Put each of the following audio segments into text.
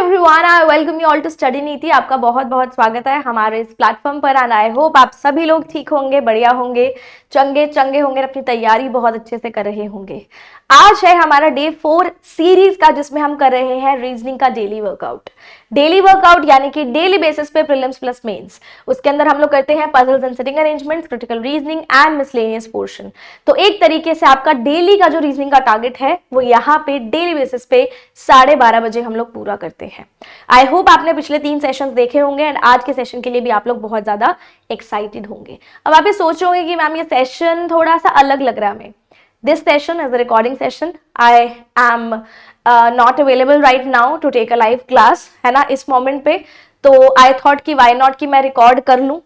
Everyone, I welcome you all to study Niti. आपका बहुत बहुत स्वागत है हमारे इस प्लेटफॉर्म पर। एंड आई होप आप सभी लोग ठीक होंगे, बढ़िया होंगे, चंगे चंगे होंगे, अपनी तैयारी बहुत अच्छे से कर रहे होंगे। आज है हमारा डे 4 सीरीज का, जिसमें हम कर रहे हैं रीजनिंग का डेली वर्कआउट। डेली वर्कआउट यानी कि डेली बेसिस पे प्रीलिम्स प्लस मेंस। उसके अंदर हम लोग करते हैं puzzles and sitting arrangements, critical reasoning and miscellaneous portion. तो एक तरीके से आपका डेली का जो रीजनिंग का टारगेट है वो यहाँ पे डेली बेसिस पे 12:30 बजे हम लोग पूरा करते हैं। आई होप आपने पिछले 3 सेशंस देखे होंगे एंड आज के सेशन के लिए भी आप लोग बहुत ज्यादा एक्साइटेड होंगे। अब आप ये सोच रहे होंगे कि मैम ये सेशन थोड़ा सा अलग लग रहा है हमें। This session is a recording session. I am not available right now to take a live class, है ना, इस मोमेंट पे। तो I thought कि why not कि मैं रिकॉर्ड कर लूँ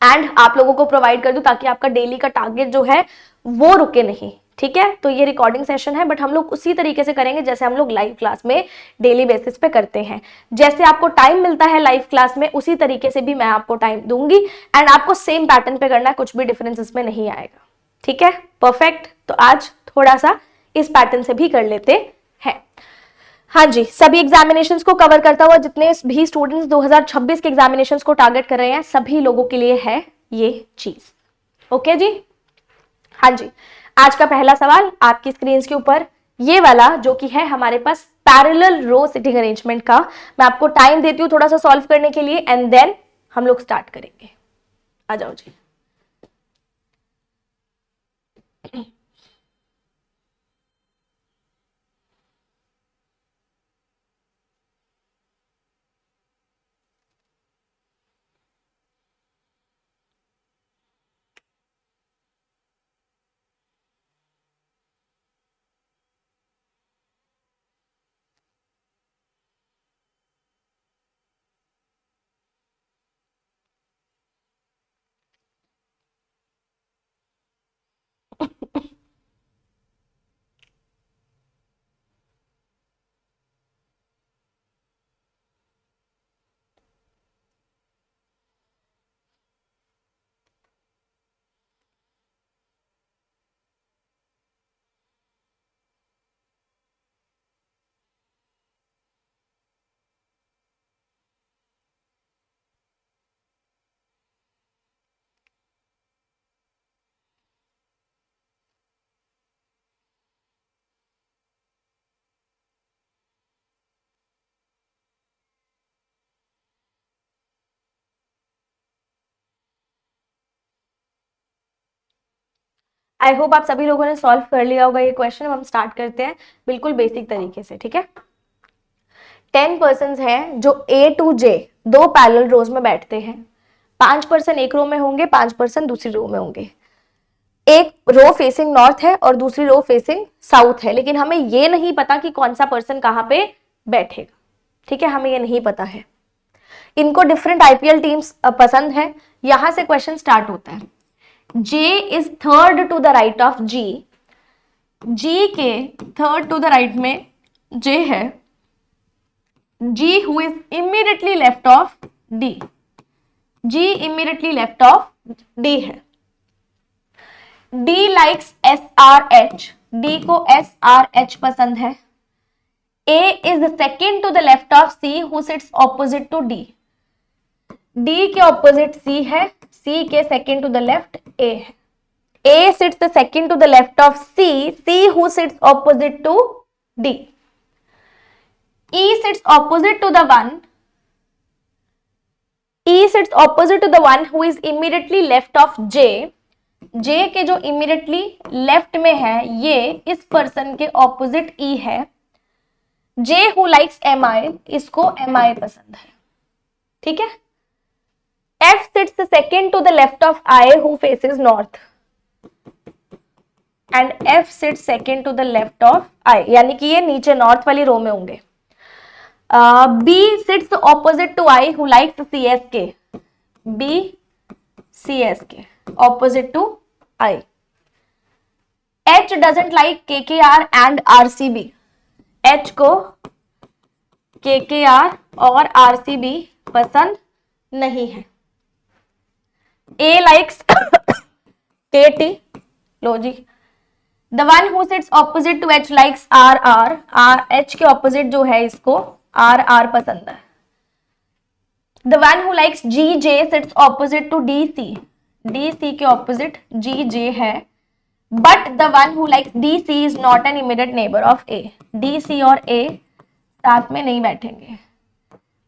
एंड आप लोगों को प्रोवाइड कर दूँ, ताकि आपका डेली का टारगेट जो है वो रुके नहीं। ठीक है, तो ये रिकॉर्डिंग सेशन है, बट हम लोग उसी तरीके से करेंगे जैसे हम लोग लाइव क्लास में डेली बेसिस पे करते हैं। जैसे आपको टाइम मिलता है लाइव क्लास में, उसी तरीके से भी मैं आपको टाइम दूंगी एंड आपको सेम पैटर्न पे करना है, कुछ भी डिफरेंस इसमें नहीं आएगा। ठीक है, परफेक्ट। तो आज थोड़ा सा इस पैटर्न से भी कर लेते हैं। हाँ जी, सभी एग्जामिनेशंस को कवर करता हुआ जितने भी स्टूडेंट्स 2026 के एग्जामिनेशंस को टारगेट कर रहे हैं, सभी लोगों के लिए है ये चीज। ओके जी, हाँ जी। आज का पहला सवाल आपकी स्क्रीन के ऊपर ये वाला, जो कि है हमारे पास पैरेलल रो सिटिंग अरेंजमेंट का। मैं आपको टाइम देती हूँ थोड़ा सा सॉल्व करने के लिए एंड देन हम लोग स्टार्ट करेंगे। आ जाओ जी। आई होप आप सभी लोगों ने सॉल्व कर लिया होगा ये क्वेश्चन। हम स्टार्ट करते हैं बिल्कुल बेसिक तरीके से। ठीक है, 10 पर्सन हैं जो A to J दो पैरेलल रोज में बैठते हैं। 5 पर्सन एक रो में होंगे, 5 पर्सन दूसरी रो में होंगे। एक रो फेसिंग नॉर्थ है और दूसरी रो फेसिंग साउथ है, लेकिन हमें ये नहीं पता कि कौन सा पर्सन कहाँ पे बैठेगा। ठीक है, हमें ये नहीं पता है। इनको डिफरेंट IPL टीम्स पसंद है। यहां से क्वेश्चन स्टार्ट होता है। J is third to the right of G. G के थर्ड टू द राइट में J है। G who is immediately left of D. G immediately left of D है। D likes SRH. D को SRH पसंद है। A is the second to the left of C who sits opposite to D. D के opposite C है, C के second to the left A है। A sits the second to the left of C, C who sits opposite to D. E sits opposite to the one who is immediately left of J. J के जो immediately left में है, ये इस person के opposite E है। J who likes MI, इसको MI पसंद है। ठीक है, F sits the second to the left of I who faces north, and F sits second to the left of I, यानी कि ये नीचे नॉर्थ वाली रो में होंगे। B sits opposite to I who likes CSK. B CSK opposite to I. H doesn't like KKR and RCB. H को KKR और RCB पसंद नहीं है। A likes KT. Low ji, The one who sits opposite to H likes RR. H के opposite जो है इसको are R पसंद है। The one who likes G J sits opposite to D C, D C के opposite G J है, but the one who likes D C is not an immediate neighbour of A, D C और A साथ में नहीं बैठेंगे।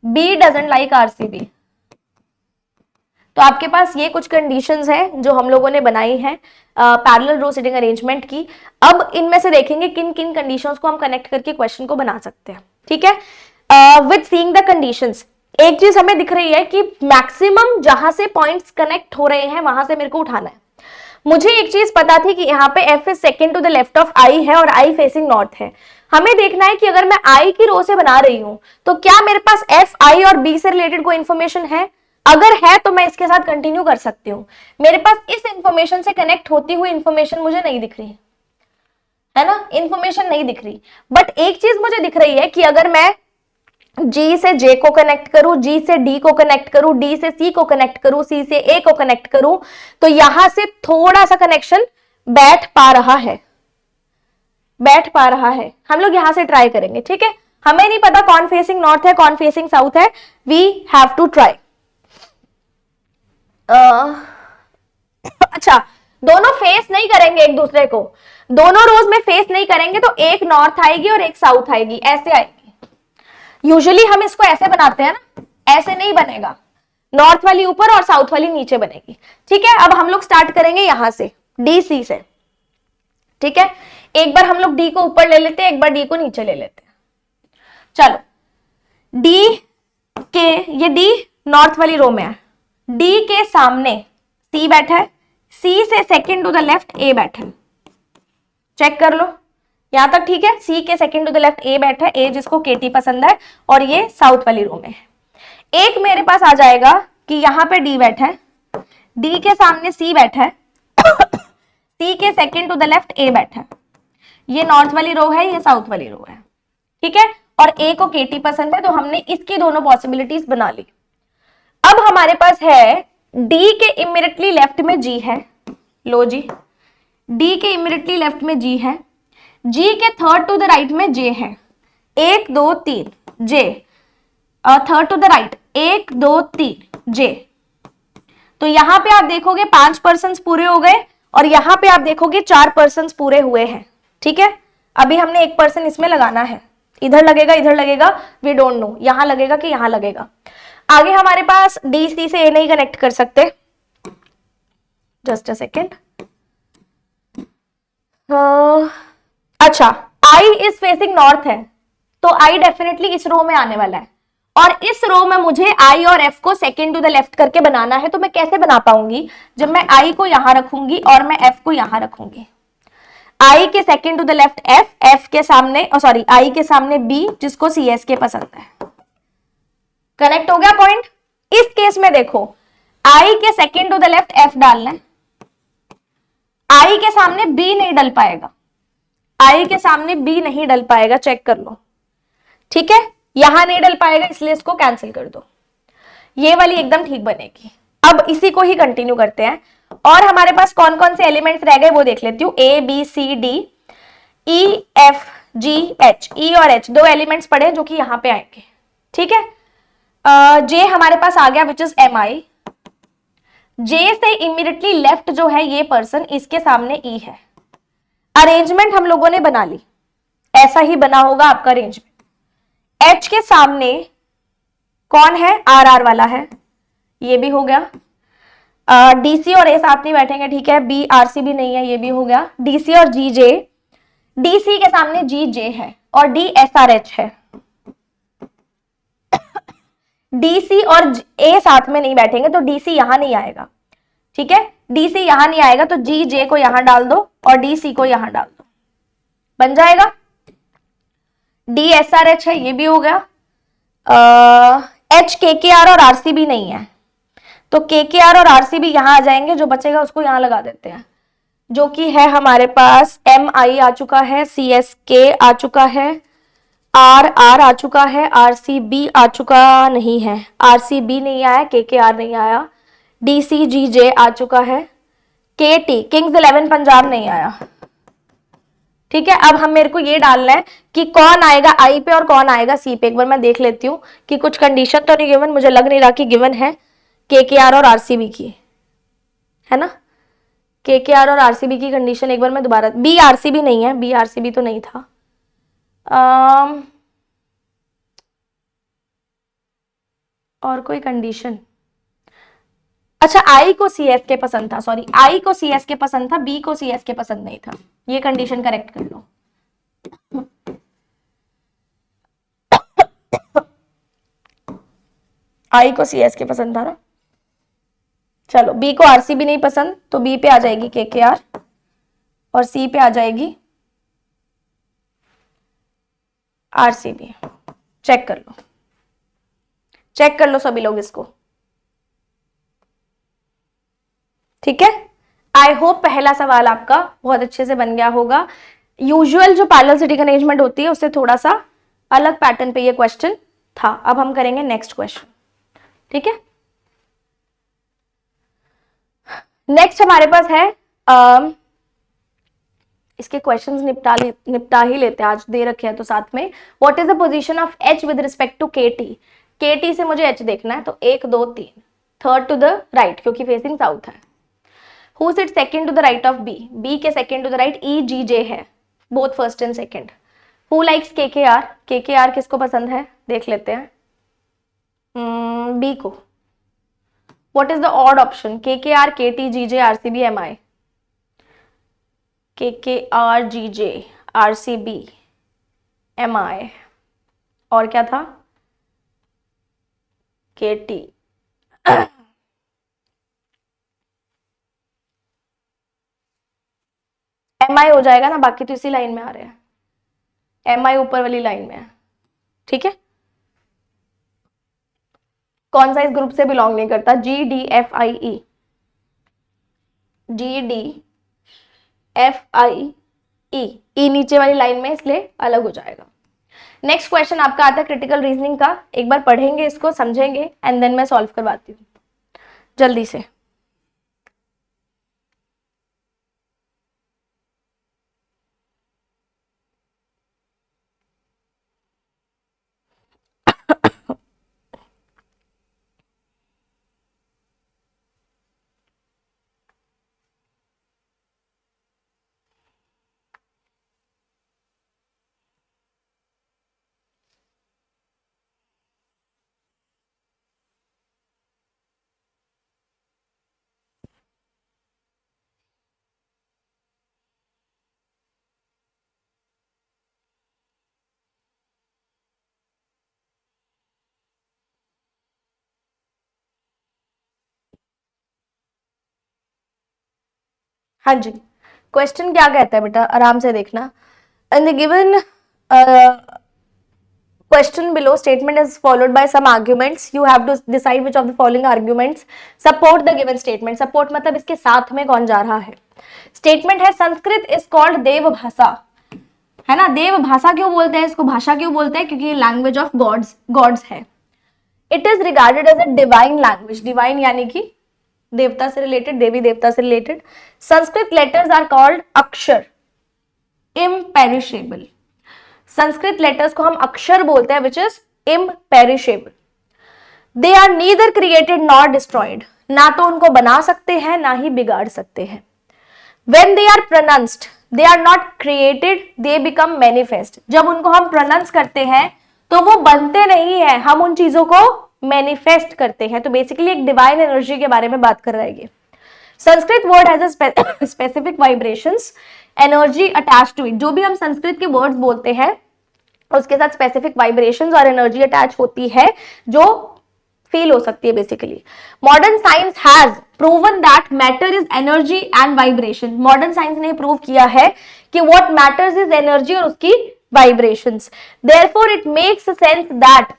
B doesn't like RCB. तो आपके पास ये कुछ कंडीशंस हैं जो हम लोगों ने बनाई हैं पैरेलल रो सिटिंग अरेंजमेंट की। अब इनमें से देखेंगे किन किन कंडीशंस को हम कनेक्ट करके क्वेश्चन को बना सकते हैं, ठीक है। विद सीइंग द कंडीशंस, एक चीज हमें दिख रही है कि मैक्सिमम जहां से पॉइंट्स कनेक्ट हो रहे हैं वहां से मेरे को उठाना है। मुझे एक चीज पता थी कि यहाँ पे f is second to the left of i है और i फेसिंग नॉर्थ है। हमें देखना है कि अगर मैं i की रो से बना रही हूं तो क्या मेरे पास f, i और b से रिलेटेड कोई इंफॉर्मेशन है। अगर है तो मैं इसके साथ कंटिन्यू कर सकती हूँ। मेरे पास इस इंफॉर्मेशन से कनेक्ट होती हुई इंफॉर्मेशन मुझे नहीं दिख रही है ना, इंफॉर्मेशन नहीं दिख रही। बट एक चीज मुझे दिख रही है कि अगर मैं G से J को कनेक्ट करूं, G से D को कनेक्ट करूं, D से C को कनेक्ट करूं, C से A को कनेक्ट करूं, तो यहां से थोड़ा सा कनेक्शन बैठ पा रहा है, बैठ पा रहा है। हम लोग यहां से ट्राई करेंगे, ठीक है। हमें नहीं पता कौन फेसिंग नॉर्थ है कौन फेसिंग साउथ है, वी हैव टू ट्राई। अच्छा, दोनों फेस नहीं करेंगे एक दूसरे को, दोनों रोज में फेस नहीं करेंगे, तो एक नॉर्थ आएगी और एक साउथ आएगी, ऐसे आएगी। यूजुअली हम इसको ऐसे बनाते हैं ना, ऐसे नहीं बनेगा, नॉर्थ वाली ऊपर और साउथ वाली नीचे बनेगी, ठीक है। अब हम लोग स्टार्ट करेंगे यहां से डी सी से, ठीक है। एक बार हम लोग डी को ऊपर ले लेते हैं, एक बार डी को नीचे ले लेते हैं। चलो, डी के, ये डी नॉर्थ वाली रो में है, डी के सामने सी बैठा है, सी से सेकंड टू द लेफ्ट ए बैठा है, चेक कर लो यहां तक, ठीक है। सी के सेकंड टू द लेफ्ट ए बैठा है, ए जिसको केटी पसंद है, और ये साउथ वाली रो में है। एक मेरे पास आ जाएगा कि यहां पे डी बैठा है, डी के सामने सी बैठा है, सी के सेकंड टू द लेफ्ट ए बैठा है, ये नॉर्थ वाली रो है, ये साउथ वाली रो है, ठीक है। और ए को केटी पसंद है, तो हमने इसकी दोनों पॉसिबिलिटीज बना ली। अब हमारे पास है डी के इमीडिएटली लेफ्ट में जी है, लो जी, डी के इमीडिएटली लेफ्ट में जी है, जी के थर्ड टू द राइट में जे है, 1 2 3 जे, थर्ड टू द राइट 1 2 3 जे। तो यहां पे आप देखोगे 5 पर्सन्स पूरे हो गए, और यहां पे आप देखोगे 4 पर्सन्स पूरे हुए हैं, ठीक है। अभी हमने 1 पर्सन इसमें लगाना है, इधर लगेगा, वी डोंट नो, यहां लगेगा कि यहां लगेगा। आगे हमारे पास डी सी से ए नहीं कनेक्ट कर सकते, जस्ट अ सेकेंड। अच्छा, आई इज फेसिंग नॉर्थ है, तो आई डेफिनेटली इस रो में आने वाला है, और इस रो में मुझे आई और एफ को सेकेंड टू द लेफ्ट करके बनाना है। तो मैं कैसे बना पाऊंगी, जब मैं आई को यहां रखूंगी और मैं एफ को यहां रखूंगी, आई के second to the left F, F के सामने, सॉरी, आई के सामने बी जिसको सी एस के पसंद है। कनेक्ट हो गया पॉइंट। इस केस में देखो, आई के second to the left F डालना है, आई के सामने बी नहीं डल पाएगा, आई के सामने बी नहीं डल पाएगा, चेक कर लो, ठीक है। यहां नहीं डल पाएगा, इसलिए इसको कैंसिल कर दो, ये वाली एकदम ठीक बनेगी। अब इसी को ही कंटिन्यू करते हैं, और हमारे पास कौन कौन से एलिमेंट्स रह गए वो देख लेती हूँ। A B C D E F G H, E और एच 2 एलिमेंट्स पड़े जो कि यहां पे आएंगे, ठीक है। जे हमारे पास आ गया, विच इज एम आई। जे से इमीडिएटली लेफ्ट जो है ये पर्सन, इसके सामने ई है। अरेंजमेंट हम लोगों ने बना ली, ऐसा ही बना होगा आपका अरेंजमेंट। एच के सामने कौन है, आर आर वाला है, ये भी हो गया। डीसी और ए साथ नहीं बैठेंगे, ठीक है। बी आरसी भी नहीं है, ये भी हो गया। डीसी और जी जे, डीसी के सामने जी जे है, और डी एस आर एच है। डीसी और ए साथ में नहीं बैठेंगे, तो डीसी यहां नहीं आएगा, ठीक है। डीसी यहां नहीं आएगा, तो जी जे को यहां डाल दो और डीसी को यहां डाल दो, बन जाएगा। डी एस आर एच है, ये भी हो गया। एच के के आर और आरसीबी नहीं है, तो के के आर और आरसीबी यहां आ जाएंगे, जो बचेगा उसको यहां लगा देते हैं, जो कि है हमारे पास एम आई आ चुका है, सी एस के आ चुका है, आर आर आ चुका है, आर सी बी आ चुका नहीं है, आर सी बी नहीं आया, के आर नहीं आया, डी सी जी जे आ चुका है, के टी किंग्स 11 पंजाब नहीं आया, ठीक है, अब हम मेरे को ये डालना है कि कौन आएगा आई पे और कौन आएगा सी पे। एक बार मैं देख लेती हूँ कि कुछ कंडीशन तो नहीं गिवन, मुझे लग नहीं रहा कि गिवन है केकेआर और आरसीबी की, है ना। केकेआर और आरसीबी की कंडीशन एक बार मैं दोबारा, बी आरसीबी नहीं है, बी आरसीबी तो नहीं था। और कोई कंडीशन, अच्छा आई को सीएसके पसंद था, सॉरी आई को सीएसके पसंद था, बी को सीएसके पसंद नहीं था, ये कंडीशन करेक्ट कर लो। आई को सीएसके पसंद था ना, चलो बी को आरसीबी नहीं पसंद, तो बी पे आ जाएगी केकेआर और सी पे आ जाएगी आरसीबी। चेक कर लो, चेक कर लो सभी लोग इसको, ठीक है। आई होप पहला सवाल आपका बहुत अच्छे से बन गया होगा। यूजुअल जो पैरेलल सिटिंग अरेंजमेंट होती है उससे थोड़ा सा अलग पैटर्न पे ये क्वेश्चन था। अब हम करेंगे नेक्स्ट क्वेश्चन, ठीक है। नेक्स्ट हमारे पास है इसके क्वेश्चंस निपटा ही लेते हैं, आज दे रखे हैं तो साथ में। What is the position of H with respect to KT. KT से मुझे एच देखना है, तो 1 2 3, थर्ड टू द राइट क्योंकि फेसिंग साउथ है। Who sit second to the right of B, B के second to the right E G J है, both first and second. Who likes KKR, KKR किसको पसंद है देख लेते हैं, बी को। What is the odd option, KKR KT GJ RCB MI, KKR GJ RCB MI, और क्या था केटी एमआई हो जाएगा ना, बाकी तो इसी लाइन में आ रहे हैं, एमआई ऊपर वाली लाइन में है, ठीक है। कौन सा इस ग्रुप से बिलोंग नहीं करता, G D F I E, G D F I E नीचे वाली लाइन में इसलिए अलग हो जाएगा। नेक्स्ट क्वेश्चन आपका आता है क्रिटिकल रीजनिंग का, एक बार पढ़ेंगे इसको, समझेंगे एंड देन मैं सॉल्व करवाती हूँ जल्दी से। हाँ जी, क्वेश्चन क्या कहता है बेटा, आराम से देखना। इन the given question below statement is followed by some arguments, you have to decide which of the following arguments support the given statement। support मतलब इसके साथ में कौन जा रहा है। स्टेटमेंट है संस्कृत इज कॉल्ड देव भाषा, है ना। देव भाषा क्यों बोलते हैं इसको, भाषा क्यों बोलते हैं, क्योंकि ये लैंग्वेज ऑफ गॉड्स है। It is regarded as a divine language, divine यानी कि देवता से रिलेटेड, देवी देवता से related. Sanskrit letters are called akshar, imperishable. Sanskrit letters को हम अक्षर बोलते हैं, which is imperishable. They are neither created nor destroyed, ना तो उनको बना सकते हैं ना ही बिगाड़ सकते हैं। When they are pronounced, they are not created, they become manifest। जब उनको हम प्रोनाउंस करते हैं तो वो बनते नहीं है, हम उन चीजों को मैनिफेस्ट करते हैं। तो बेसिकली एक डिवाइन एनर्जी के बारे में बात कर रहा है ये। Sanskrit word has a specific vibrations, energy attach to it. जो भी हम संस्कृत के वर्ड्स बोलते हैं उसके साथ स्पेसिफिक वाइब्रेशंस और एनर्जी अटैच होती है जो फील हो सकती है basically. Modern science has proven that matter is energy and vibration. Modern science ने प्रूव किया है कि व्हाट मैटर्स इज एनर्जी और उसकी vibrations. Therefore it makes sense that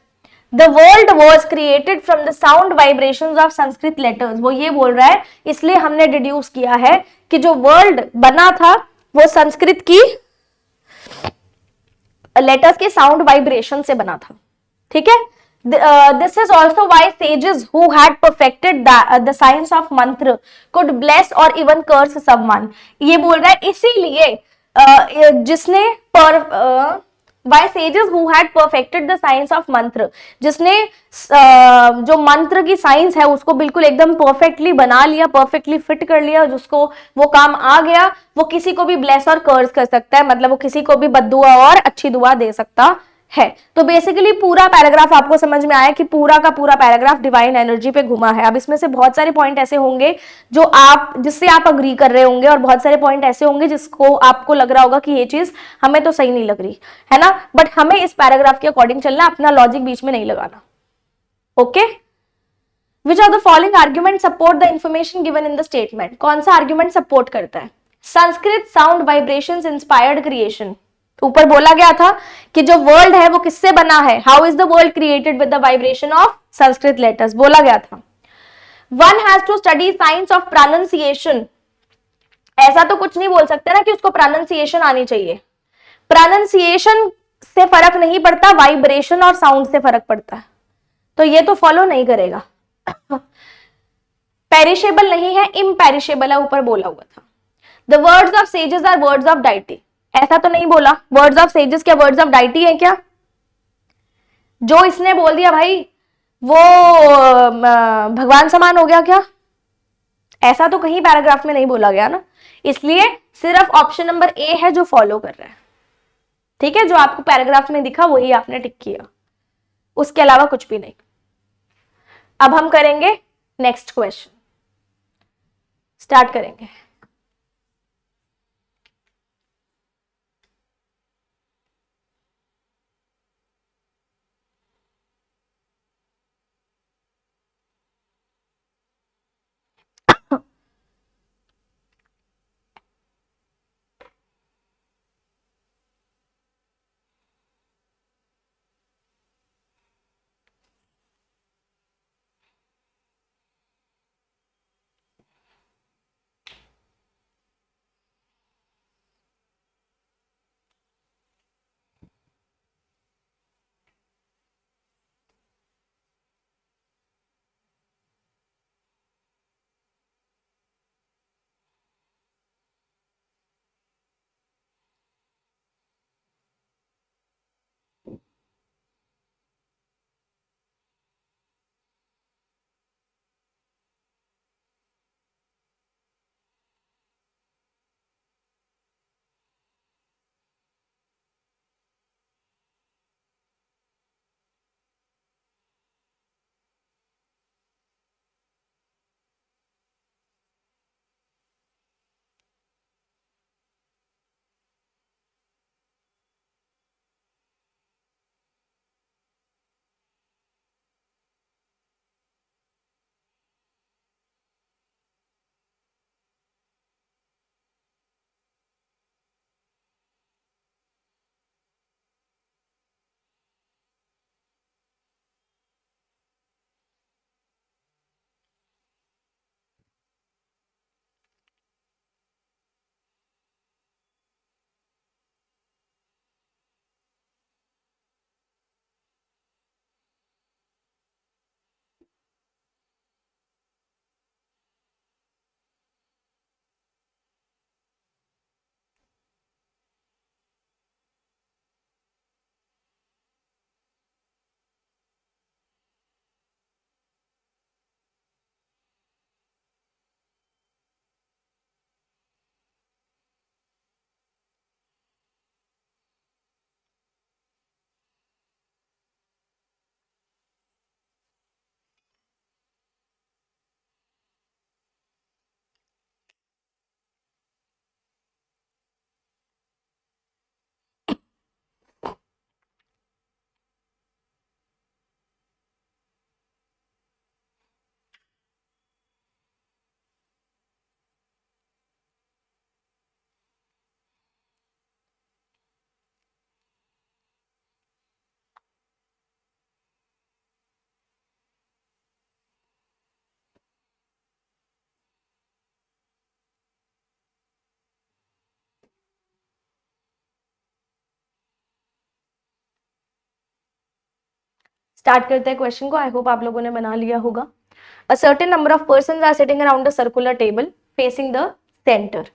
the world was created from the sound vibrations of Sanskrit letters. वो ये बोल रहा है, इसलिए हमने डिड्यूस किया है कि जो वर्ल्ड बना था वो संस्कृत की लेटर्स के साउंड वाइब्रेशन से बना था, ठीक है। This is also why sages who had perfected the science of mantra could bless or even curse someone। ये बोल रहा है इसीलिए जिसने by sages who had perfected the science of mantra, जिसने जो मंत्र की साइंस है उसको बिल्कुल एकदम परफेक्टली बना लिया, परफेक्टली फिट कर लिया, जिसको वो काम आ गया, वो किसी को भी ब्लेस और कर्स कर सकता है, मतलब वो किसी को भी बद्दुआ और अच्छी दुआ दे सकता है। तो बेसिकली पूरा पैराग्राफ आपको समझ में आया कि पूरा का पूरा पैराग्राफ डिवाइन एनर्जी पे घुमा है। अब इसमें से बहुत सारे पॉइंट ऐसे होंगे जो आप जिससे आप अग्री कर रहे होंगे, और बहुत सारे पॉइंट ऐसे होंगे जिसको आपको लग रहा होगा कि ये चीज हमें तो सही नहीं लग रही है ना, बट हमें इस पैराग्राफ के अकॉर्डिंग चलना, अपना लॉजिक बीच में नहीं लगाना। Okay, which are the following argument support the information given in the statement? कौन सा आर्ग्यूमेंट सपोर्ट करता है? Sanskrit sound vibrations inspired creation, ऊपर बोला गया था कि जो वर्ल्ड है वो किससे बना है, how is the world created with the vibration of Sanskrit letters, बोला गया था। One has to study science of pronunciation, ऐसा तो कुछ नहीं बोल सकते ना कि उसको प्रोनाउंसिएशन आनी चाहिए, प्रोनाउंसिएशन से फर्क नहीं पड़ता, वाइब्रेशन और साउंड से फर्क पड़ता है, तो ये तो फॉलो नहीं करेगा। पेरिशेबल नहीं है, इम्पेरिशेबल है, ऊपर बोला हुआ था। The words of sages are words of deity, ऐसा तो नहीं बोला। वर्ड्स ऑफ सेजेस क्या वर्ड्स ऑफ डाइटी है क्या? जो इसने बोल दिया भाई वो भगवान समान हो गया क्या? ऐसा तो कहीं पैराग्राफ में नहीं बोला गया ना, इसलिए सिर्फ ऑप्शन नंबर ए है जो फॉलो कर रहा है। ठीक है, जो आपको पैराग्राफ में दिखा वही आपने टिक किया, उसके अलावा कुछ भी नहीं। अब हम करेंगे नेक्स्ट क्वेश्चन, स्टार्ट करेंगे। स्टार्ट करते हैं क्वेश्चन को। आई होप आप लोगों ने बना लिया होगा। A certain number of persons are sitting around a circular table facing the centre.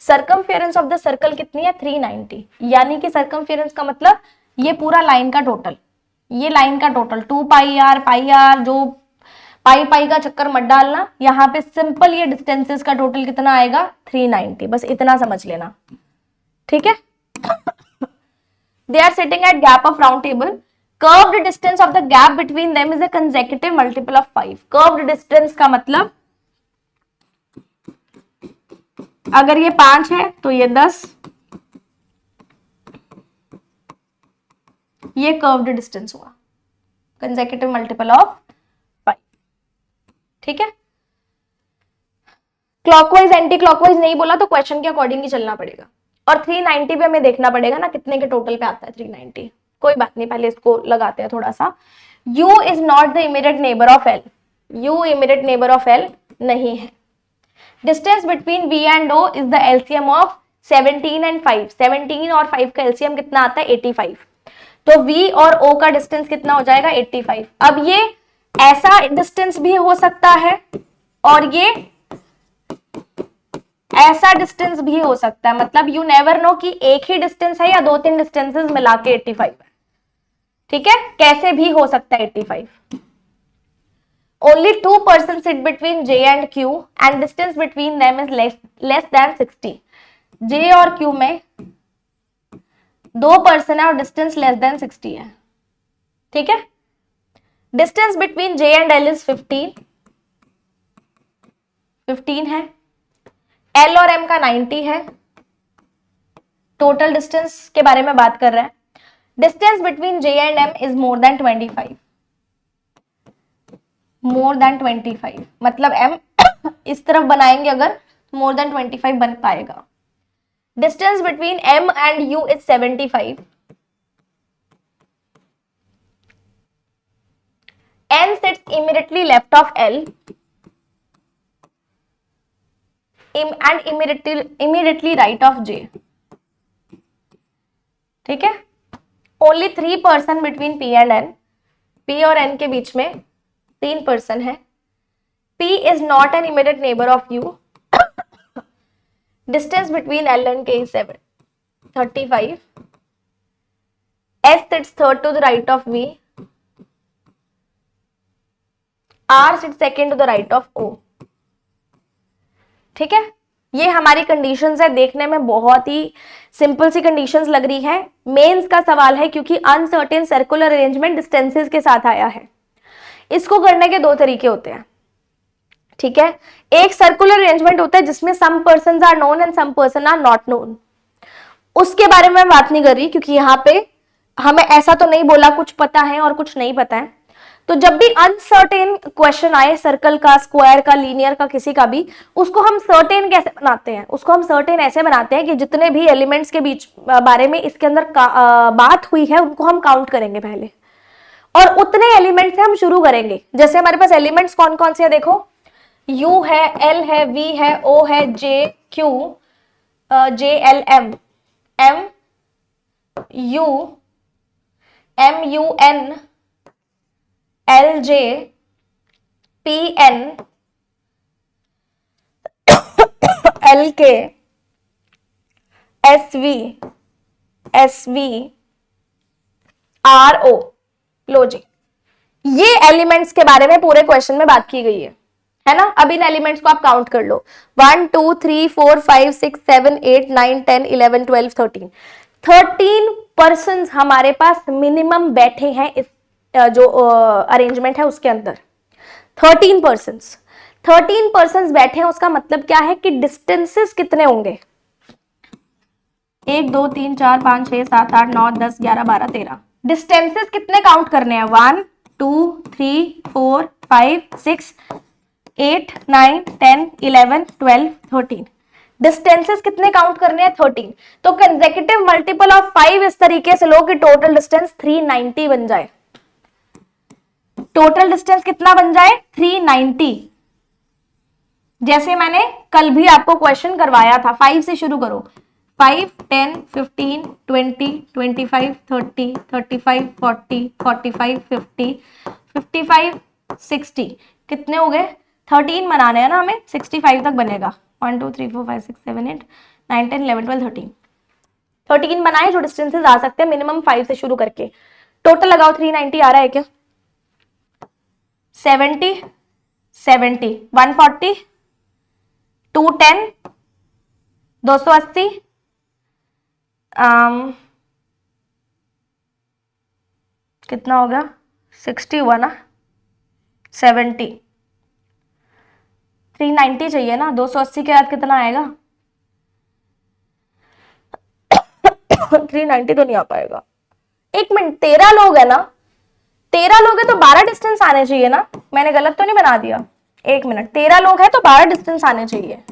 Circumference of the circle कितनी है 390, यानी कि सर्कमफेरेंस का मतलब ये पूरा लाइन का टोटल, ये लाइन का टोटल 2 पाई आर, जो पाई पाई का चक्कर मत डालना, यहाँ पे सिंपल ये डिस्टेंसेस का टोटल कितना आएगा 390, बस इतना समझ लेना, ठीक है। They are sitting at gap of round table. Curved distance of the gap between them is a consecutive multiple of 5. Curved distance का मतलब अगर ये 5 है तो ये 10, ये कर्व्ड डिस्टेंस हुआ, कंसेक्यूटिव मल्टीपल ऑफ 5, ठीक है। क्लॉकवाइज एंटी क्लॉकवाइज नहीं बोला तो क्वेश्चन के अकॉर्डिंग ही चलना पड़ेगा, और 390 पे हमें देखना पड़ेगा ना कितने के टोटल पे आता है 390, कोई बात नहीं, पहले इसको लगाते हैं थोड़ा सा। U is not the immediate neighbour of L, U immediate neighbour of L नहीं है। Distance between V and O is the LCM of 17 and 5, 17 और 5 का एलसीएम कितना आता है 85, तो V और O का डिस्टेंस कितना हो जाएगा 85। अब ये ऐसा डिस्टेंस भी हो सकता है और ये ऐसा डिस्टेंस भी हो सकता है, मतलब यू नेवर नो कि एक ही डिस्टेंस है या 2-3 डिस्टेंसेस मिला के 85 है, ठीक है, कैसे भी हो सकता है 85। Only 2 persons sit between J and Q and distance between them is less than 60। J और Q में 2 पर्सन है और डिस्टेंस लेस देन 60 है, ठीक है। Distance between J and L is 15 है, L और M का 90 है, टोटल डिस्टेंस के बारे में बात कर रहे हैं। Distance between J and M is more than 25, more than 25 मतलब M इस तरफ बनाएंगे अगर मोर देन 25 बन पाएगा। Distance between M and U is 75, N sits immediately left of L and immediately right of J, ठीक है। Only 3 person between P and N, P और N के बीच में 3 पर्सन है। P is not an immediate neighbour of U। Distance between L and K is 35। S sits third to the right of V, R sits second to the right of O, ठीक है। ये हमारी conditions है, देखने में बहुत ही simple सी conditions लग रही है, मेंस का सवाल है क्योंकि अनसर्टेन सर्कुलर अरेंजमेंट डिस्टेंसेस के साथ आया है। इसको करने के 2 तरीके होते हैं, ठीक है। एक सर्कुलर अरेंजमेंट होता है जिसमें some persons are known and some person are not known, उसके बारे में बात नहीं कर रही क्योंकि यहाँ पे हमें ऐसा तो नहीं बोला कुछ पता है और कुछ नहीं पता है। तो जब भी अनसर्टेन क्वेश्चन आए सर्कल का, स्क्वायर का, लीनियर का, किसी का भी, उसको हम सर्टेन कैसे बनाते हैं, उसको हम सर्टेन ऐसे बनाते हैं कि जितने भी एलिमेंट्स के बीच बारे में इसके अंदर बात हुई है उनको हम काउंट करेंगे पहले, और उतने एलिमेंट से हम शुरू करेंगे। जैसे हमारे पास एलिमेंट्स कौन कौन से है देखो, U है, L है, V है, O है, J, Q, J, L, M, U, M, U, N, L, J, P, N, L, K, S, V, S, V, R, O। लो जी, ये एलिमेंट्स के बारे में पूरे क्वेश्चन में बात की गई है ना। अब इन एलिमेंट्स को आप काउंट कर लो, 1 2 3 4 5 6 7 8 9 10 11 12 13 पर्सन हमारे पास मिनिमम बैठे हैं इस जो अरेंजमेंट है उसके अंदर। 13 पर्सन बैठे हैं, उसका मतलब क्या है कि डिस्टेंसेस कितने होंगे, 1 2 3 4 5 6 7 8 9 10 11 12 13 डिस्टेंसेस कितने काउंट करने हैं, 1 2 3 4 5 6 8 9 10 11 12 13 डिस्टेंसेस कितने काउंट करने हैं 13। तो कंसेक्यूटिव मल्टीपल ऑफ 5 इस तरीके से लो कि टोटल डिस्टेंस 390 बन जाए। टोटल डिस्टेंस कितना बन जाए 390। जैसे मैंने कल भी आपको क्वेश्चन करवाया था, 5 से शुरू करो, 5 10 15 20 25 30 35 40 45 50 55 60 कितने हो गए, 13 बनाने हैं ना हमें, 65 तक बनेगा। 1 2 3 4 5 6 7 8 9, 10, 11, 12, 13 13 बनाए जो डिस्टेंसेस आ सकते हैं मिनिमम 5 से शुरू करके। टोटल लगाओ 390 आ रहा है क्या? 70, 70, 140, 210, 280, कितना हो गया? 60 हुआ ना, 70, 390 चाहिए ना, 280 के बाद कितना आएगा? 390 तो नहीं आ पाएगा। एक मिनट, 13 लोग है ना, 13 लोग है तो 12 डिस्टेंस आने चाहिए ना, मैंने गलत तो नहीं बना दिया? एक मिनट, 13 लोग है तो 12 डिस्टेंस आने चाहिए।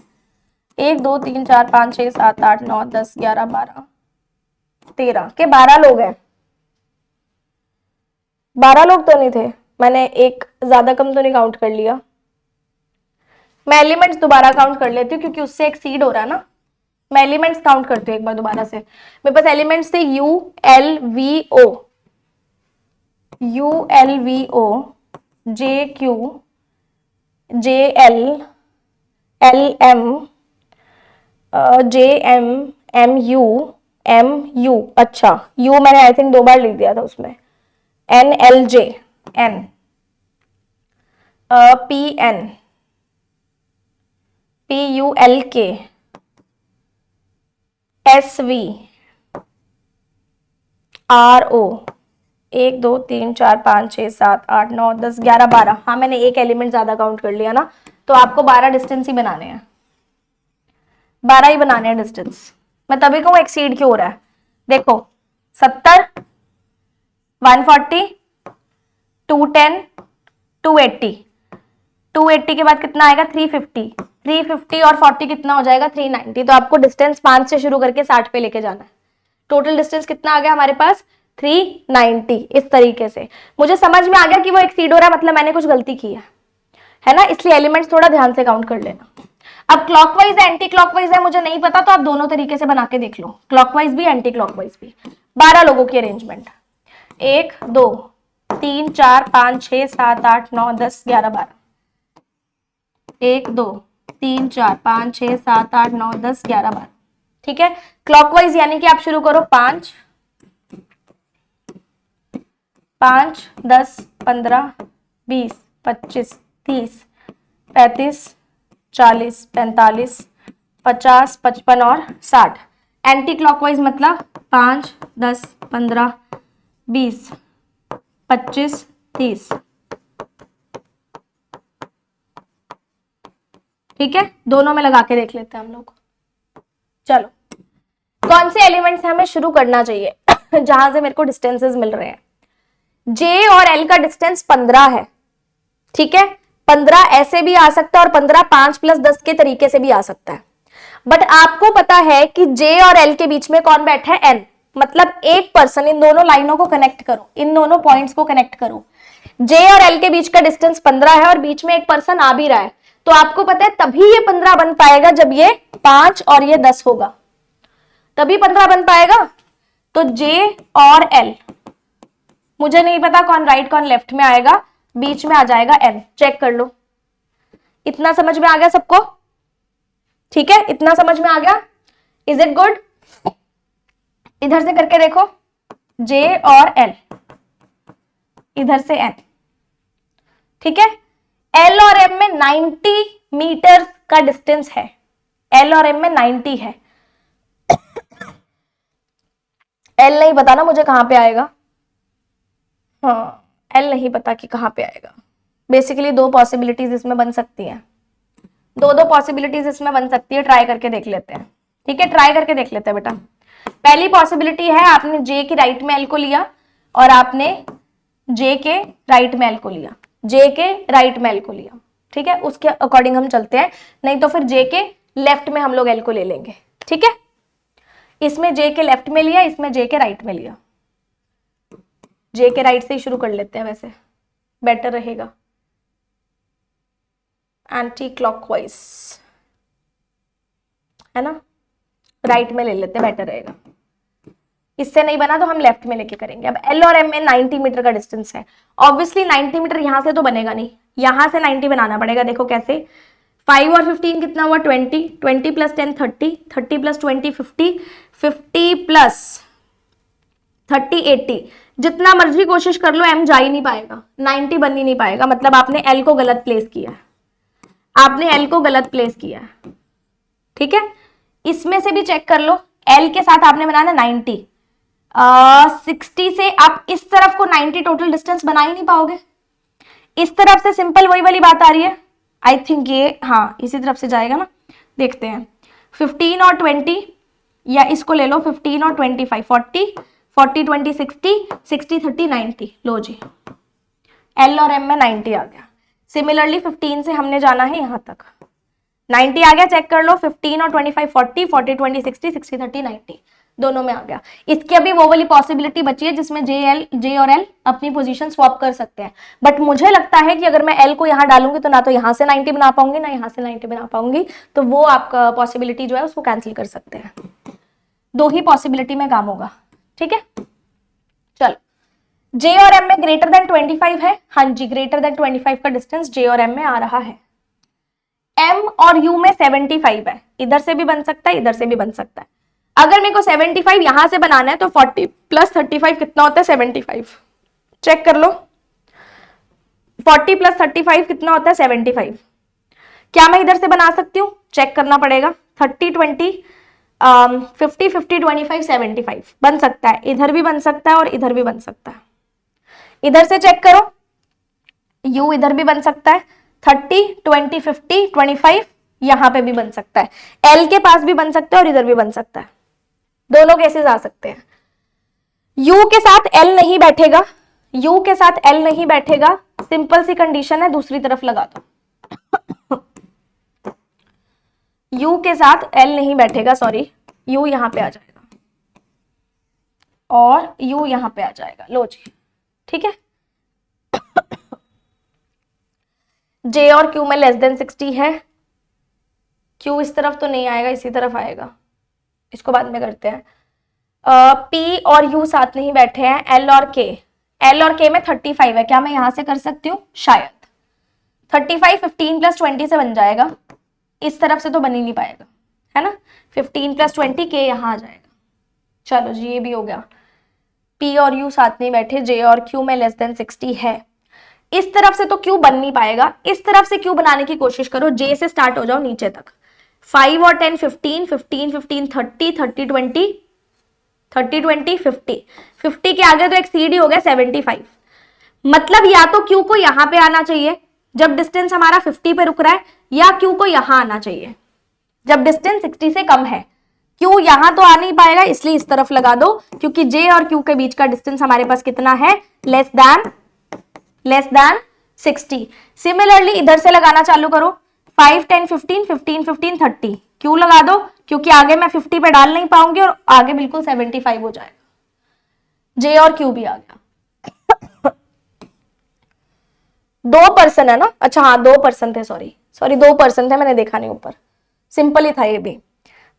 1, 2, 3, 4, 5, 6, 7, 8, 9, 10, 11, 12, 13 के 12 लोग हैं। 12 लोग तो नहीं थे, मैंने एक ज्यादा कम तो नहीं काउंट कर लिया। मैं एलिमेंट्स दोबारा काउंट कर लेती हूँ क्योंकि उससे एक्सीड हो रहा है ना। मैं एलिमेंट्स काउंट करती हूँ एक बार दोबारा से। मेरे पास एलिमेंट्स थे U L V O, U L V O, J Q, J L, L M, J M, M U, M U, अच्छा यू मैंने आई थिंक 2 बार लिख दिया था उसमें, N L J, N, P N, P U L K, S V, R O, 1, 2, 3, 4, 5, 6, 7, 8, 9, 10, 11, 12। हाँ मैंने एक एलिमेंट ज्यादा काउंट कर लिया ना, तो आपको 12 डिस्टेंस ही बनाने हैं, 12 ही बनाने हैं डिस्टेंस। मैं तभी कहूँ एक्सीड क्यों हो रहा है। देखो 70, 140, 210, 280, 280 के बाद कितना आएगा? 350, 350 और 40 कितना हो जाएगा? 390। तो आपको डिस्टेंस 5 से शुरू करके 60 पे लेके जाना है। टोटल डिस्टेंस कितना आ गया हमारे पास? 390। इस तरीके से मुझे समझ में आ गया कि वो एक्सीड हो रहा है, मतलब मैंने कुछ गलती की है ना, इसलिए एलिमेंट्स थोड़ा ध्यान से काउंट कर लेना। अब क्लॉकवाइज है एंटी क्लॉकवाइज है मुझे नहीं पता, तो आप दोनों तरीके से बना के देख लो, क्लॉकवाइज भी एंटी क्लॉकवाइज भी। 12 लोगों की अरेंजमेंट, 1, 2, 3, 4, 5, 6, 7, 8, 9, 10, 11, 12, 1, 2, 3, 4, 5, 6, 7, 8, 9, 10, 11, 12। ठीक है, क्लॉकवाइज यानी कि आप शुरू करो 5, 5, 10, 15, 20, 25, 30, 35, 40, 45, 50, 55 और 60। एंटी क्लॉकवाइज मतलब 5, 10, 15, 20, 25, 30। ठीक है, दोनों में लगा के देख लेते हैं हम लोग। चलो, कौन से एलिमेंट से हमें शुरू करना चाहिए जहां से मेरे को डिस्टेंसेस मिल रहे हैं? जे और एल का डिस्टेंस 15 है। ठीक है, 15 ऐसे भी आ सकता है और 15 5 + 10 के तरीके से भी आ सकता है। बट आपको पता है कि जे और एल के बीच में कौन बैठा है? एन। मतलब एक पर्सन, इन दोनों लाइनों को कनेक्ट करो, इन दोनों पॉइंट्स को कनेक्ट करो। जे और एल के बीच का डिस्टेंस 15 है और बीच में एक पर्सन आ भी रहा है, तो आपको पता है तभी ये 15 बन पाएगा जब ये 5 और ये 10 होगा, तभी 15 बन पाएगा। तो जे और एल, मुझे नहीं पता कौन राइट कौन लेफ्ट में आएगा, बीच में आ जाएगा एन। चेक कर लो, इतना समझ में आ गया सबको? ठीक है, इतना समझ में आ गया? Is it good? इधर से करके देखो, जे और एल, इधर से एन। ठीक है, एल और एम में 90 मीटर का डिस्टेंस है, एल और एम में 90 है। एल नहीं पता ना मुझे कहां पे आएगा, हाँ एल नहीं पता कि कहां पे आएगा। बेसिकली 2 पॉसिबिलिटीज इसमें बन सकती हैं, दो पॉसिबिलिटीज इसमें बन सकती है, ट्राई करके देख लेते हैं। ठीक है, ट्राई करके देख लेते हैं बेटा। पहली पॉसिबिलिटी है आपने जे के राइट में एल को लिया और आपने जे के राइट में एल को लिया, जे के राइट में एल को लिया। ठीक है, उसके अकॉर्डिंग हम चलते हैं, नहीं तो फिर जे के लेफ्ट में हम लोग एल को ले लेंगे। ठीक है, इसमें जे के लेफ्ट में लिया, इसमें जे के राइट में लिया। जे के राइट से ही शुरू कर लेते हैं, वैसे बेटर रहेगा, एंटी क्लॉकवाइज है ना, राइट में ले लेते हैं, बेटर रहेगा। इससे नहीं बना तो हम लेफ्ट में लेके करेंगे। अब एल और एम में 90 मीटर का डिस्टेंस है, ऑब्वियसली 90 मीटर यहां से तो बनेगा नहीं, यहां से 90 बनाना पड़ेगा। देखो कैसे, 5 और 15 कितना हुआ 20, 20 प्लस 10 30, 30 प्लस 20 50, 50 प्लस 30 80। जितना मर्जी कोशिश कर लो m जा ही नहीं पाएगा, 90 बन ही नहीं पाएगा। मतलब आपने l को गलत प्लेस किया है, आपने l को गलत प्लेस किया है। ठीक है, इसमें से भी चेक कर लो, l के साथ आपने बनाना 90, 60 से आप इस तरफ को 90 टोटल डिस्टेंस बना ही नहीं पाओगे। इस तरफ से सिंपल वही वाली बात आ रही है, आई थिंक ये हाँ इसी तरफ से जाएगा ना, देखते हैं। 15 और 20 या इसको ले लो 15 और 25 40, 40 20 60, 60 30 90। लो जी, L और M में 90 आ गया। सिमिलरली 15 से हमने जाना है यहां तक, 90 आ गया, चेक कर लो। 15 और 25 40, 40 20 60, 60 30 90 दोनों में आ गया। इसकी अभी वो वाली पॉसिबिलिटी बची है जिसमें J और L अपनी पोजीशन स्वैप कर सकते हैं, बट मुझे लगता है कि अगर मैं L को यहाँ डालूंगी तो ना तो यहाँ से 90 बना पाऊंगी ना यहाँ से 90 बना पाऊंगी, तो वो आपका पॉसिबिलिटी जो है उसको कैंसिल कर सकते हैं। दो ही पॉसिबिलिटी में काम होगा। ठीक है, चलो J और M में ग्रेटर देन 25 है, हाँ जी ग्रेटर देन 25 का डिस्टेंस J और M में आ रहा है। M और U में 75 है, इधर से भी बन सकता है इधर से भी बन सकता है। अगर मेरे को 75 यहां से बनाना है तो 40 प्लस 35 कितना होता है 75, चेक कर लो। 40 प्लस 35 कितना होता है 75। क्या मैं इधर से बना सकती हूँ, चेक करना पड़ेगा। 30 20 50 50 25 75 बन सकता है, इधर भी बन सकता है और इधर भी बन सकता है। इधर से चेक करो, U इधर भी बन सकता है, 30 20 50 25 यहां पे भी बन सकता है, L के पास भी बन सकता है और इधर भी बन सकता है। दोनों केसेस आ सकते हैं। U के साथ L नहीं बैठेगा, U के साथ L नहीं बैठेगा, सिंपल सी कंडीशन है, दूसरी तरफ लगा दो। U के साथ L नहीं बैठेगा, सॉरी, U यहां पे आ जाएगा और U यहां पे आ जाएगा। लो जी, ठीक है। J और Q में लेस देन 60 है, Q इस तरफ तो नहीं आएगा, इसी तरफ आएगा, इसको बाद में करते हैं। P और U साथ नहीं बैठे हैं, L और K में 35 है, क्या मैं यहां से कर सकती हूँ, शायद 35 15 प्लस 20 से बन जाएगा, इस तरफ से तो बन ही नहीं पाएगा, है ना। 15 प्लस 20 K यहां आ जाएगा। चलो जी, ये भी हो गया। P और U साथ नहीं बैठे, J और Q में लेस देन 60 है, इस तरफ से तो Q बन नहीं पाएगा, इस तरफ से Q बनाने की कोशिश करो। J से स्टार्ट हो जाओ नीचे तक, 5 और 10 15 15 15 30 30 20 30 20 50, 50 के आगे तो एक सीडी हो गया 75। मतलब या तो Q को यहां पे आना चाहिए जब डिस्टेंस हमारा 50 पे रुक रहा है, या Q को यहां आना चाहिए जब डिस्टेंस 60 से कम है। Q यहां तो आ नहीं पाएगा, इसलिए इस तरफ लगा दो, क्योंकि J और Q के बीच का डिस्टेंस हमारे पास कितना है, लेस देन 60। सिमिलरली इधर से लगाना चालू करो, 5 10 15 15 15 30, Q लगा दो, क्योंकि आगे मैं 50 पे डाल नहीं पाऊंगी और आगे बिल्कुल 75 हो जाएगा। J और Q भी आ गया। 2% है ना, अच्छा हाँ 2% थे, सॉरी 2% थे, मैंने देखा नहीं ऊपर, सिंपल ही था ये भी।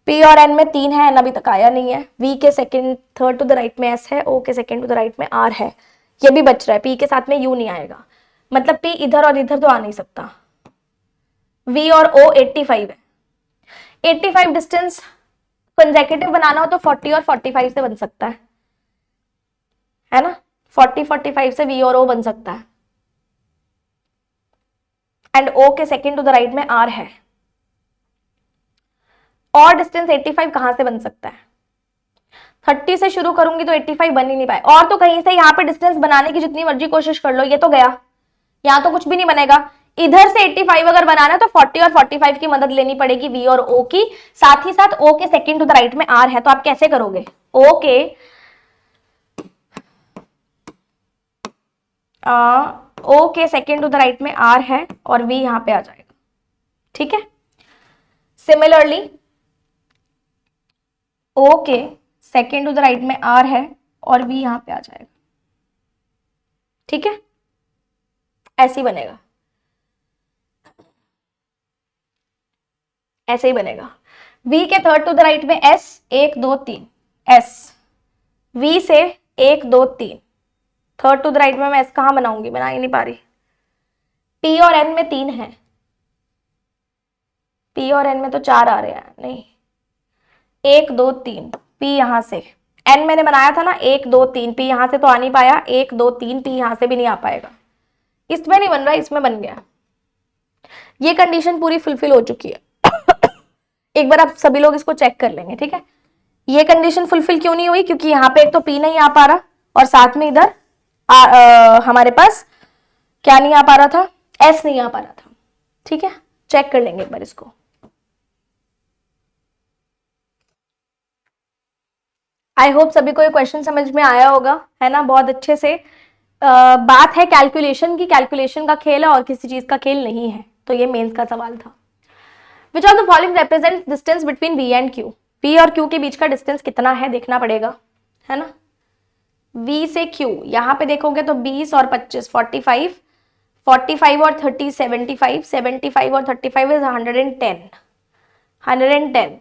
P और N में 3 है, N अभी तक आया नहीं है। V के second third to the right में S है, O के सेकंड टू द राइट में R है, ये भी बच रहा है। P के साथ में U नहीं आएगा, मतलब P इधर और इधर तो आ नहीं सकता। V और O 85 है, 85 डिस्टेंस कंसेक्यूटिव बनाना हो तो 40 और 45 से बन सकता है ना, 40 45 से V और O बन सकता है, एंड O के सेकंड टू द राइट में R है। और डिस्टेंस 85 कहां से बन सकता है, 30 से शुरू करूंगी तो 85 बन ही नहीं पाए, और तो कहीं से यहाँ पे डिस्टेंस बनाने की जितनी मर्जी कोशिश कर लो, ये तो गया, यहाँ तो कुछ भी नहीं बनेगा। इधर से 85 अगर बनाना है तो 40 और 45 की मदद लेनी पड़ेगी V और O की, साथ ही साथ O के सेकंड टू द राइट में R है, तो आप कैसे करोगे, O के सेकंड टू द राइट में R है और V यहां पे आ जाएगा, ठीक है। सिमिलरली O के सेकंड टू द राइट में R है और V यहां पे आ जाएगा, ठीक है, ऐसे ही बनेगा, ऐसे ही बनेगा। V के थर्ड टू द राइट में S 1 2 3 S, V से 1 2 3, थर्ड टू द राइट में मैं S कहां बनाऊंगी, बना ही नहीं पा रही। P और N में 3 है, पी और एन में तो 4 आ रहे हैं, नहीं 1 2 3 पी यहां से, एन मैंने बनाया था ना 1 2 3, पी यहां से तो आ नहीं पाया, 1 2 3 पी यहां से भी नहीं आ पाएगा, इसमें नहीं बन रहा, इसमें बन गया। ये कंडीशन पूरी फुलफिल हो चुकी है। एक बार आप सभी लोग इसको चेक कर लेंगे, ठीक है। ये कंडीशन फुलफिल क्यों नहीं हुई, क्योंकि यहाँ पे एक तो पी नहीं आ पा रहा और साथ में इधर हमारे पास क्या नहीं आ पा रहा था, एस नहीं आ पा रहा था, ठीक है। चेक कर लेंगे एक बार इसको। आई होप सभी को ये क्वेश्चन समझ में आया होगा, है ना, बहुत अच्छे से। बात है कैलकुलेशन की, कैलकुलेशन का खेल है और किसी चीज का खेल नहीं है, तो ये मेंस का सवाल था। Which of the following represent distance between V and Q, V और क्यू के बीच का डिस्टेंस कितना है देखना पड़ेगा, है ना। V से Q, यहाँ पे देखोगे तो 20 और 25 45, 45 और 30 75, 75 और 35 इज 110, 110।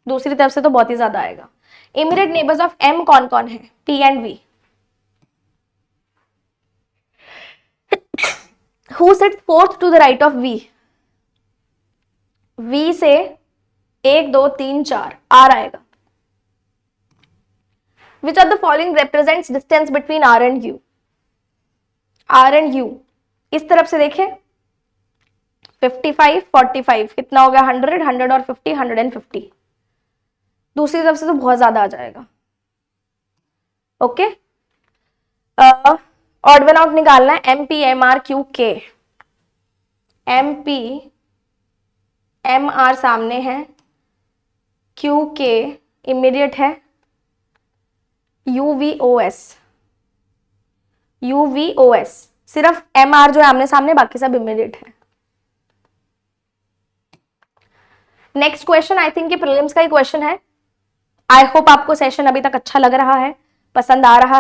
दूसरी तरफ से तो बहुत ही ज्यादा आएगा। इमीडिएट नेबर्स ऑफ M कौन कौन है, P and V। Who sits fourth to the right of V, V से 1 2 3 4 R आएगा। Which of the following represents distance between R and U, R and U इस तरफ से देखें 55 45 कितना हो गया 100 100 और 50 150, दूसरी तरफ से तो बहुत ज्यादा आ जाएगा। ओके, ऑड वन आउट निकालना है, M P M R Q K, M P M R सामने है, क्यू के इमीडिएट है, यूवीओएस, यूवीओएस सिर्फ एम आर जो है आमने सामने, बाकी सब इमीडिएट है। नेक्स्ट क्वेश्चन आई थिंक ये प्रीलिम्स का ही क्वेश्चन है। आई होप आपको सेशन अभी तक अच्छा लग रहा है, पसंद आ रहा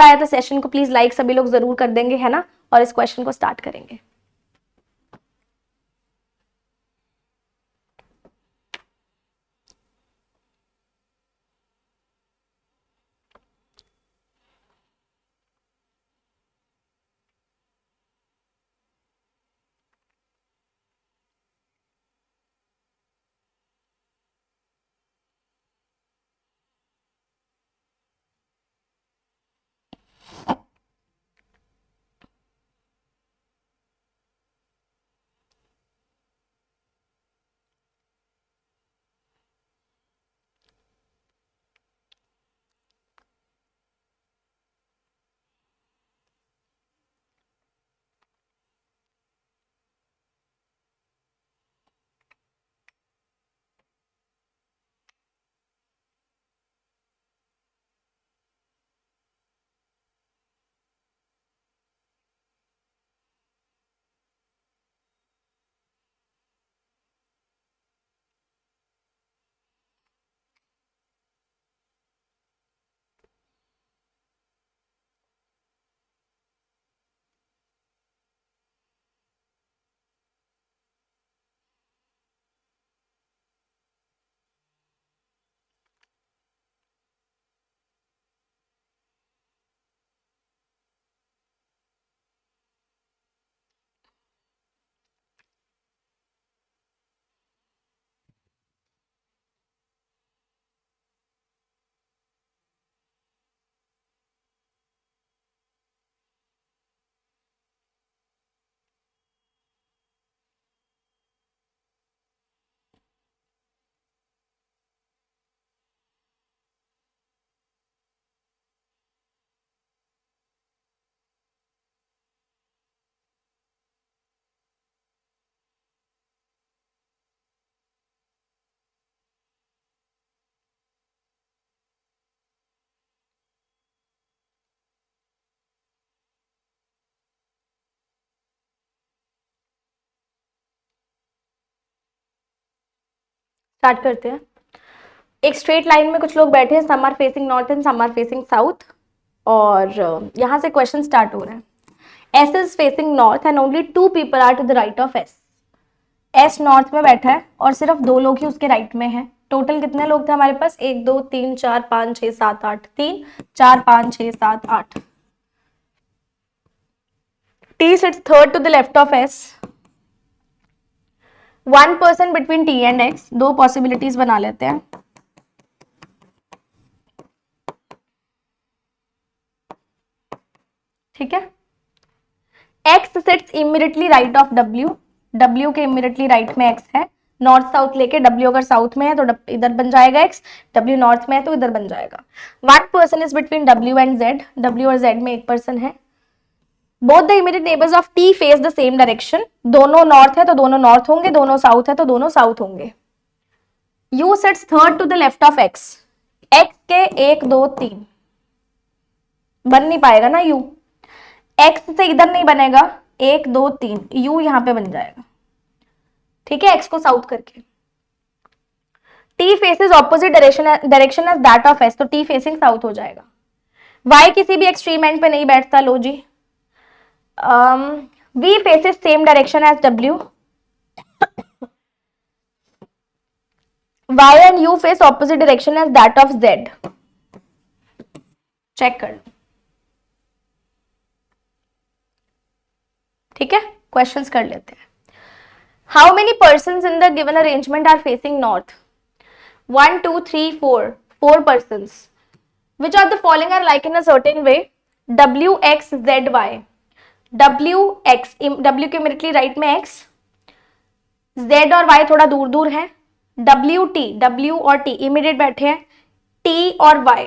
है तो सेशन को प्लीज लाइक सभी लोग जरूर कर देंगे, है ना, और इस क्वेश्चन को स्टार्ट करेंगे। स्टार्ट करते हैं। एक स्ट्रेट लाइन में कुछ लोग बैठे हैं, some are facing north and some are facing south, और यहाँ से क्वेश्चन स्टार्ट हो रहे हैं। S is facing north and only 2 people are to the right of S. S north में बैठा है और सिर्फ 2 लोग ही उसके राइट में है। टोटल कितने लोग थे हमारे पास, 1 2 3 4 5 6 7 8, 3 4 5 6 7 8। T sits third to the left of S, 1% between T and X, दो पॉसिबिलिटीज बना लेते हैं। ठीक है, X sits immediately right of W, W के इमीडिएटली राइट में एक्स है, नॉर्थ साउथ लेके डब्ल्यू अगर साउथ में है तो इधर बन जाएगा एक्स, डब्ल्यू नॉर्थ में है तो इधर बन जाएगा। 1% is between W and Z, W और जेड में 1% है। Both the immediate neighbours of T face the same direction, दोनों नॉर्थ है तो दोनों नॉर्थ होंगे, दोनों साउथ है तो दोनों साउथ होंगे। U sits third to the left of X, X के 1 2 3 बन नहीं पाएगा ना यू, एक्स से इधर नहीं बनेगा, 1 2 3 यू यहां पे बन जाएगा। ठीक है, एक्स को साउथ करके। T faces opposite direction as that of S, तो टी फेसिंग साउथ हो जाएगा। वाई किसी भी एक्सट्रीम एंड पे नहीं बैठता, लो जी। V faces same direction as W, y and u face opposite direction as that of z, check कर लो। ठीक है, क्वेश्चंस कर लेते हैं। How many persons in the given arrangement are facing north? 1 2 3 4, 4 persons. Which of the following are like in a certain way? W x z y, W x, W के immediately right में x, Z और Y थोड़ा दूर दूर है, W T, W और T immediate बैठे हैं, T और Y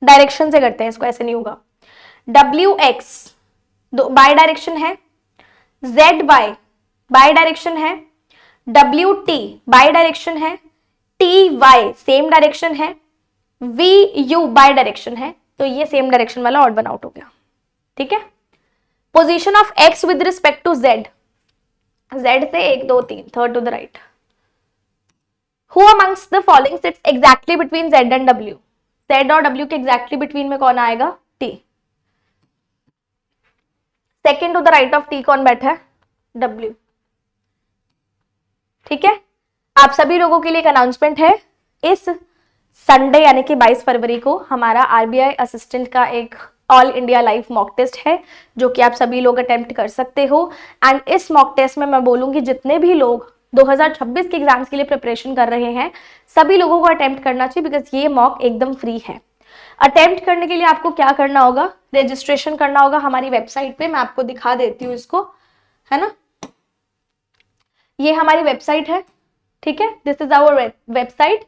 डायरेक्शन से करते हैं इसको, ऐसे नहीं होगा। W X बाय डायरेक्शन है, Z Y बाय डायरेक्शन है, W T बाय डायरेक्शन है, T Y सेम डायरेक्शन है, V U बाय डायरेक्शन है, तो ये सेम डायरेक्शन वाला ऑड वन आउट हो गया। ठीक है, position of X with respect to Z, Z से 1 2 3 third to the right. Who amongst the following sits exactly between Z and W? Z और W के exactly between में कौन आएगा? T। Second to the right of T कौन बैठा है? W। ठीक है, आप सभी लोगों के लिए एक अनाउंसमेंट है, इस संडे यानी कि 22 फरवरी को हमारा आरबीआई असिस्टेंट का एक all India live mock test है, जो कि आप सभी लोग अटेम्प्ट कर सकते हो। एंड इस मॉक टेस्ट में मैं बोलूंगी जितने भी लोग 2026 के एग्जाम्स के लिए प्रिपरेशन कर रहे हैं, सभी लोगों को अटेम्प्ट करना चाहिए, बिकॉज ये मॉक एकदम फ्री है। अटेम्प्ट करने के लिए आपको क्या करना होगा? रजिस्ट्रेशन करना होगा हमारी वेबसाइट पे, मैं आपको दिखा देती हूँ इसको, है ना। ये हमारी वेबसाइट है, ठीक है, दिस इज आवर वेबसाइट,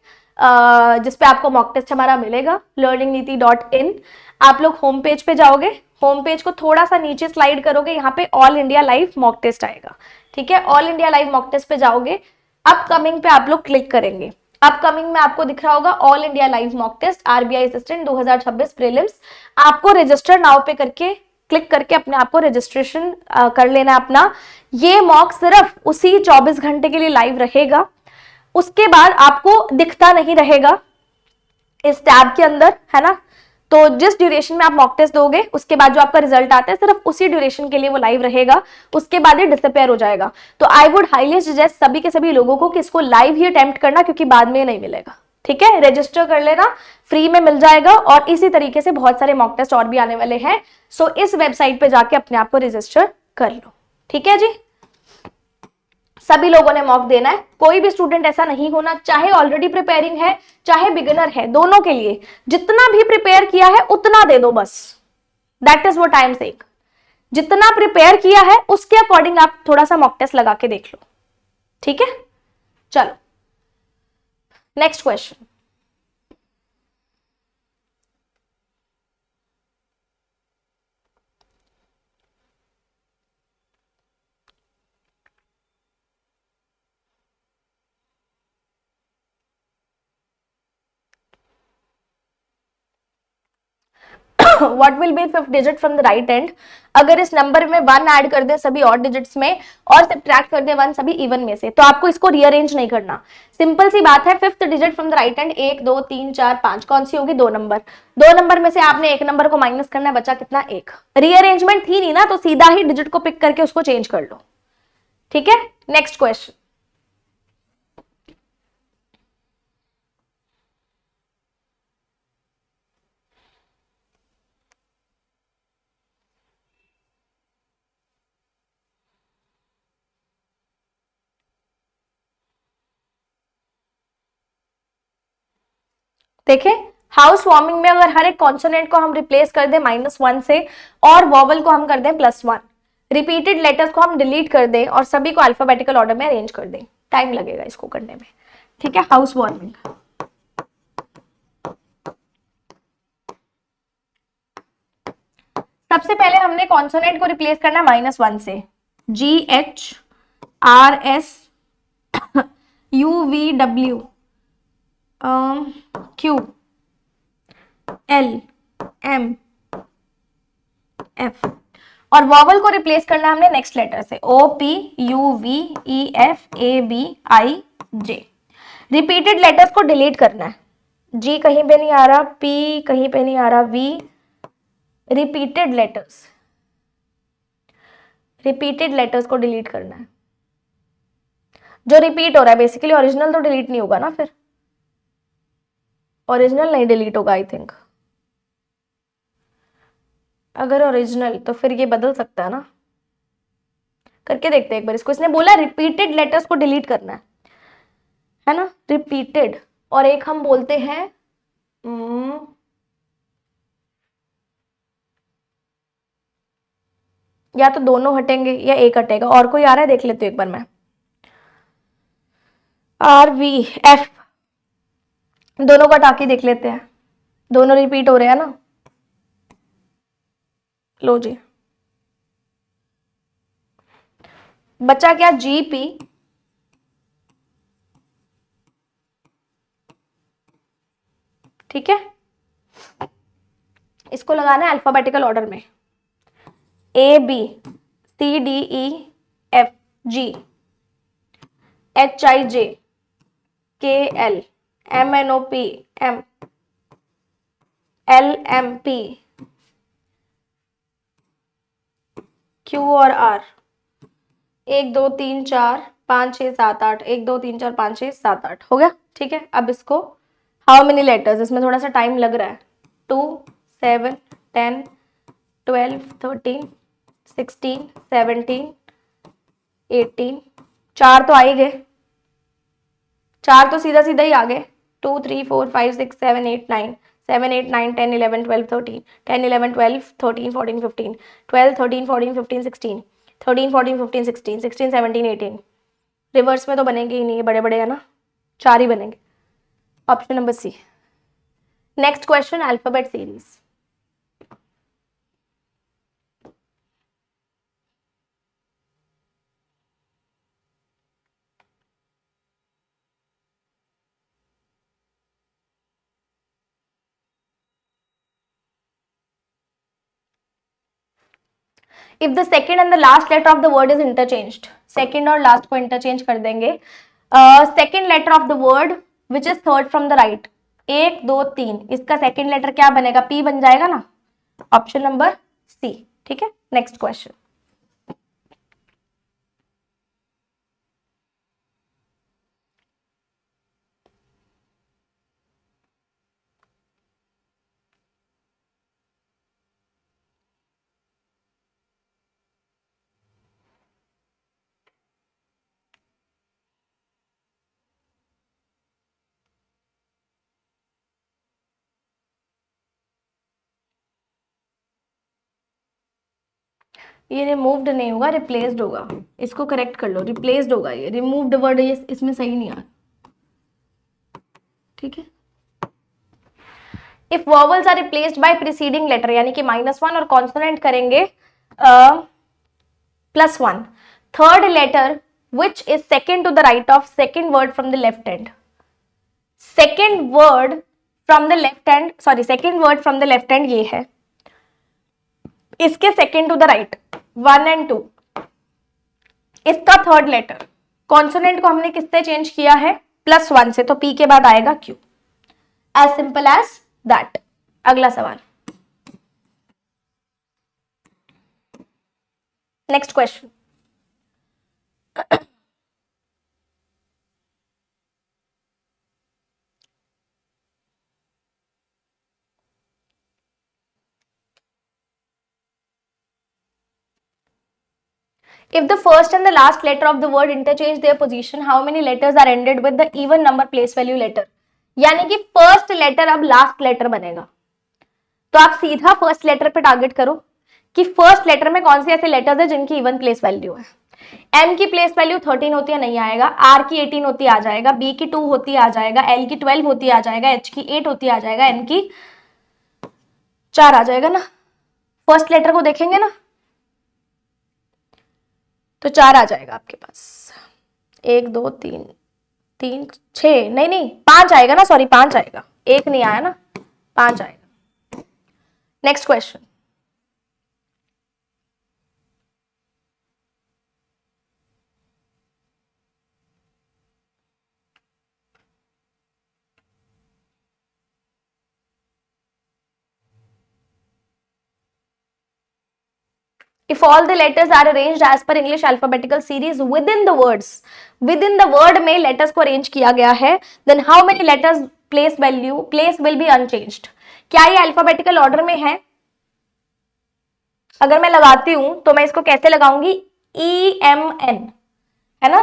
जिसपे आपको मॉक टेस्ट हमारा मिलेगा, learningneeti.in। आप लोग होम पेज पे जाओगे, होम पेज को थोड़ा सा नीचे स्लाइड करोगे, यहाँ पे all India live mock test आएगा। ठीक है, all India live mock test पे जाओगे, अपकमिंग पे आप लोग क्लिक करेंगे, अपकमिंग में आपको दिख रहा होगा all India live mock test RBI assistant 2026 prelims. आपको रजिस्टर नाउ पे करके क्लिक करके अपने आप को रजिस्ट्रेशन कर लेना अपना। ये मॉक सिर्फ उसी 24 घंटे के लिए लाइव रहेगा, उसके बाद आपको दिखता नहीं रहेगा इस टैब के अंदर, है ना। तो जिस ड्यूरेशन में आप मॉक टेस्ट दोगे, उसके बाद जो आपका रिजल्ट आता है सिर्फ उसी ड्यूरेशन के लिए वो लाइव रहेगा, उसके बाद ये डिसअपेयर हो जाएगा। तो आई वुड हाईली सजेस्ट सभी के सभी लोगों को कि इसको लाइव ही अटेम्प्ट करना, क्योंकि बाद में नहीं मिलेगा। ठीक है, रजिस्टर कर लेना, फ्री में मिल जाएगा, और इसी तरीके से बहुत सारे मॉक टेस्ट और भी आने वाले हैं। सो इस वेबसाइट पे जाके अपने आप को रजिस्टर कर लो। ठीक है जी, सभी लोगों ने मॉक देना है, कोई भी स्टूडेंट ऐसा नहीं होना, चाहे ऑलरेडी प्रिपेयरिंग है चाहे बिगिनर है, दोनों के लिए जितना भी प्रिपेयर किया है उतना दे दो बस। That is what I am saying, जितना प्रिपेयर किया है उसके अकॉर्डिंग आप थोड़ा सा मॉक टेस्ट लगा के देख लो। ठीक है, चलो next question. What will be fifth digit from the right end? अगर इस नंबर में 1 ऐड कर दे सभी ऑड डिजिट्स में और सब्ट्रैक्ट कर दे 1 सभी इवन में से, तो आपको इसको रीअरेंज नहीं करना, सिंपल सी बात है। Fifth digit from the right hand 1 2 3 4 5 कौन सी होगी? 2 नंबर, 2 नंबर में से आपने एक नंबर को माइनस करना है, बचा कितना? 1। रीअरेंजमेंट थी नहीं ना, तो सीधा ही डिजिट को पिक करके उसको चेंज कर लो। ठीक है, नेक्स्ट क्वेश्चन। देखें, हाउस वार्मिंग में अगर हर एक कॉन्सोनेंट को हम रिप्लेस कर दें -1 से और वॉवल को हम कर दें +1, रिपीटेड लेटर्स को हम डिलीट कर दें और सभी को अल्फाबेटिकल ऑर्डर में अरेंज कर दें, टाइम लगेगा इसको करने में। ठीक है, हाउस वार्मिंग। सबसे पहले हमने कॉन्सोनेंट को रिप्लेस करना -1 से, GH, RS, UVW, Q, LM, F, और वॉवल को रिप्लेस करना हमने नेक्स्ट लेटर से, OP, UV, EF, AB, IJ। Repeated letters को डिलीट करना है, G कहीं पे नहीं आ रहा, P कहीं पे नहीं आ रहा, V, रिपीटेड लेटर्स को डिलीट करना है। जो रिपीट हो रहा है बेसिकली, ओरिजिनल तो डिलीट नहीं होगा ना, फिर ओरिजिनल नहीं डिलीट होगा आई थिंक। अगर ओरिजिनल तो फिर ये बदल सकता है ना, करके देखते हैं एक बार इसको। इसने बोला रिपीटेड लेटर्स को डिलीट करना है ना, रिपीटेड। और एक हम बोलते हैं या तो दोनों हटेंगे या एक हटेगा, और कोई आ रहा है देख लेते हो एक बार मैं। RVF, दोनों को हटा के देख लेते हैं, दोनों रिपीट हो रहे हैं ना। लो जी, बचा क्या, GP, ठीक है, इसको लगाना है अल्फाबेटिकल ऑर्डर में, ABCDEFG, HIJ, KL, MNOP, M, LMP, Q और R। 1 2 3 4 5 6 7 8, 1 2 3 4 5 6 7 8 हो गया। ठीक है, अब इसको हाउ मेनी लेटर्स, इसमें थोड़ा सा टाइम लग रहा है, 2 7 10 12 13 16 17 18, 4 तो आ ही गए, 4 तो सीधा सीधा ही आ गए, 2 3 4 5 6 7 8 9, 7 8 9 10 11 12 13, 10 11 12 13 14 15, 12 13 14 15 16, 13 14 15 16, 16 17 18। रिवर्स में तो बनेंगे ही नहीं, ये बड़े बड़े है ना, 4 ही बनेंगे। Option number C. Next question, alphabet series. If the second and the last letter of the word is interchanged, second और लास्ट को इंटरचेंज कर देंगे। Second letter of the word which is third from the right, 1 2 3, इसका second letter क्या बनेगा, P बन जाएगा ना, ऑप्शन नंबर सी। ठीक है, नेक्स्ट क्वेश्चन। ये रिमूव्ड नहीं होगा, रिप्लेस्ड होगा, इसको करेक्ट कर लो, रिप्लेस्ड होगा, ये रिमूव्ड वर्ड ये इसमें सही नहीं आ रहा। ठीक है, if vowels are replaced by preceding letter, यानी कि -1 और कॉन्सोनेंट करेंगे +1, third letter which is second to the right of second word from the left hand, second word from the left hand, sorry second word from the left hand ये है, इसके second to the right 1 and 2, इसका third letter, consonant को हमने किससे change किया है, +1 से, तो P के बाद आएगा Q, as simple as that. अगला सवाल, next question. If the first and the last letter of the word interchange their position, how many letters are ended with the even number place value letter? यानी कि first letter अब last letter बनेगा। तो आप सीधा first letter पे target करो कि फर्स्ट लेटर में कौन से ऐसे लेटर्स है जिनकी इवन प्लेस वैल्यू है। एम की प्लेस वैल्यू 13 होती है, नहीं आएगा। आर की 18 होती आ जाएगा, बी की 2 होती आ जाएगा, एल की 12 होती आ जाएगा, एच की 8 होती आ जाएगा, एन की 4 आ जाएगा ना। फर्स्ट लेटर को देखेंगे ना तो 4 आ जाएगा आपके पास। 1 2 3 3 6 नहीं नहीं 5 आएगा ना, सॉरी 5 आएगा, 1 नहीं आया ना, 5 आएगा। Next question. If all the letters are arranged as per English alphabetical series within the words, within the word में letters को arrange किया गया है, then how many letters place will be unchanged? क्या ये alphabetical order में है? अगर मैं लगाती हूं तो मैं इसको कैसे लगाऊंगी? EMN है ना।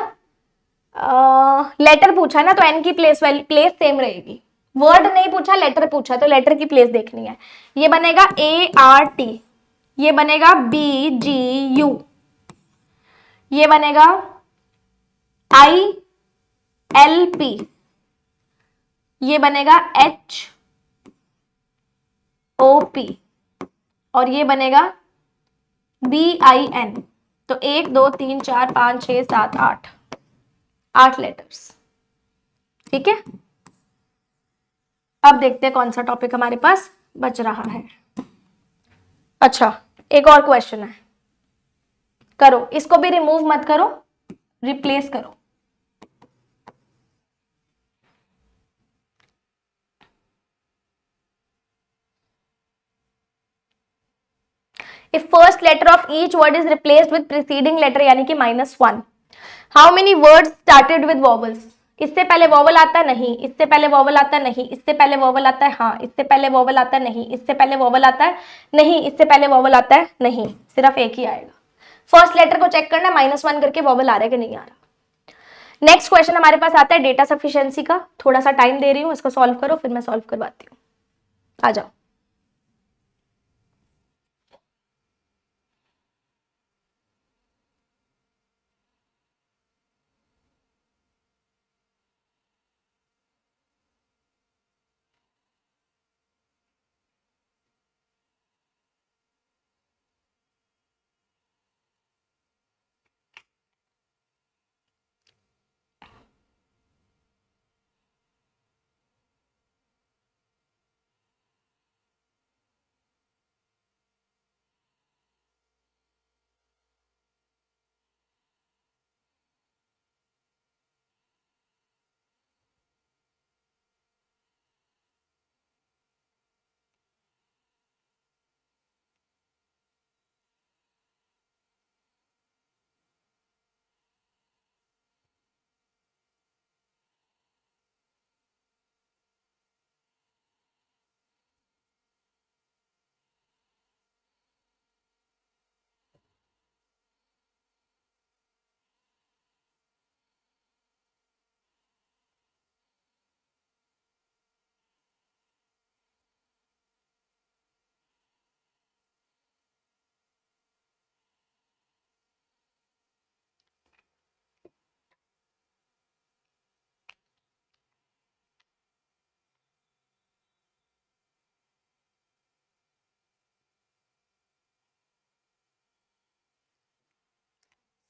लेटर पूछा है ना तो एन की प्लेस सेम रहेगी। वर्ड नहीं पूछा, लेटर पूछा, तो लेटर की प्लेस देखनी है। ये बनेगा ART, ये बनेगा BGU, ये बनेगा ILP, ये बनेगा HOP और ये बनेगा BIN। तो 1 2 3 4 5 6 7 8 लेटर्स। ठीक है, अब देखते हैं कौन सा टॉपिक हमारे पास बच रहा है। अच्छा, एक और क्वेश्चन है, करो इसको भी, रिमूव मत करो, रिप्लेस करो। If first letter of each word is replaced with preceding letter यानी कि -1, how many words started with vowels? इससे पहले वॉवल आता है नहीं, इससे पहले वॉवल आता है नहीं, इससे पहले वॉवल आता है हाँ, इससे पहले वॉवल आता है नहीं, इससे पहले वॉवल आता है नहीं, इससे पहले वॉवल आता है नहीं, सिर्फ एक ही आएगा। फर्स्ट लेटर को चेक करना, -1 करके वॉवल आ रहा है कि नहीं आ रहा। नेक्स्ट क्वेश्चन हमारे पास आता है डेटा सफिशिएंसी का। थोड़ा सा टाइम दे रही हूँ, इसको सॉल्व करो, फिर मैं सॉल्व करवाती हूँ। आ जाओ।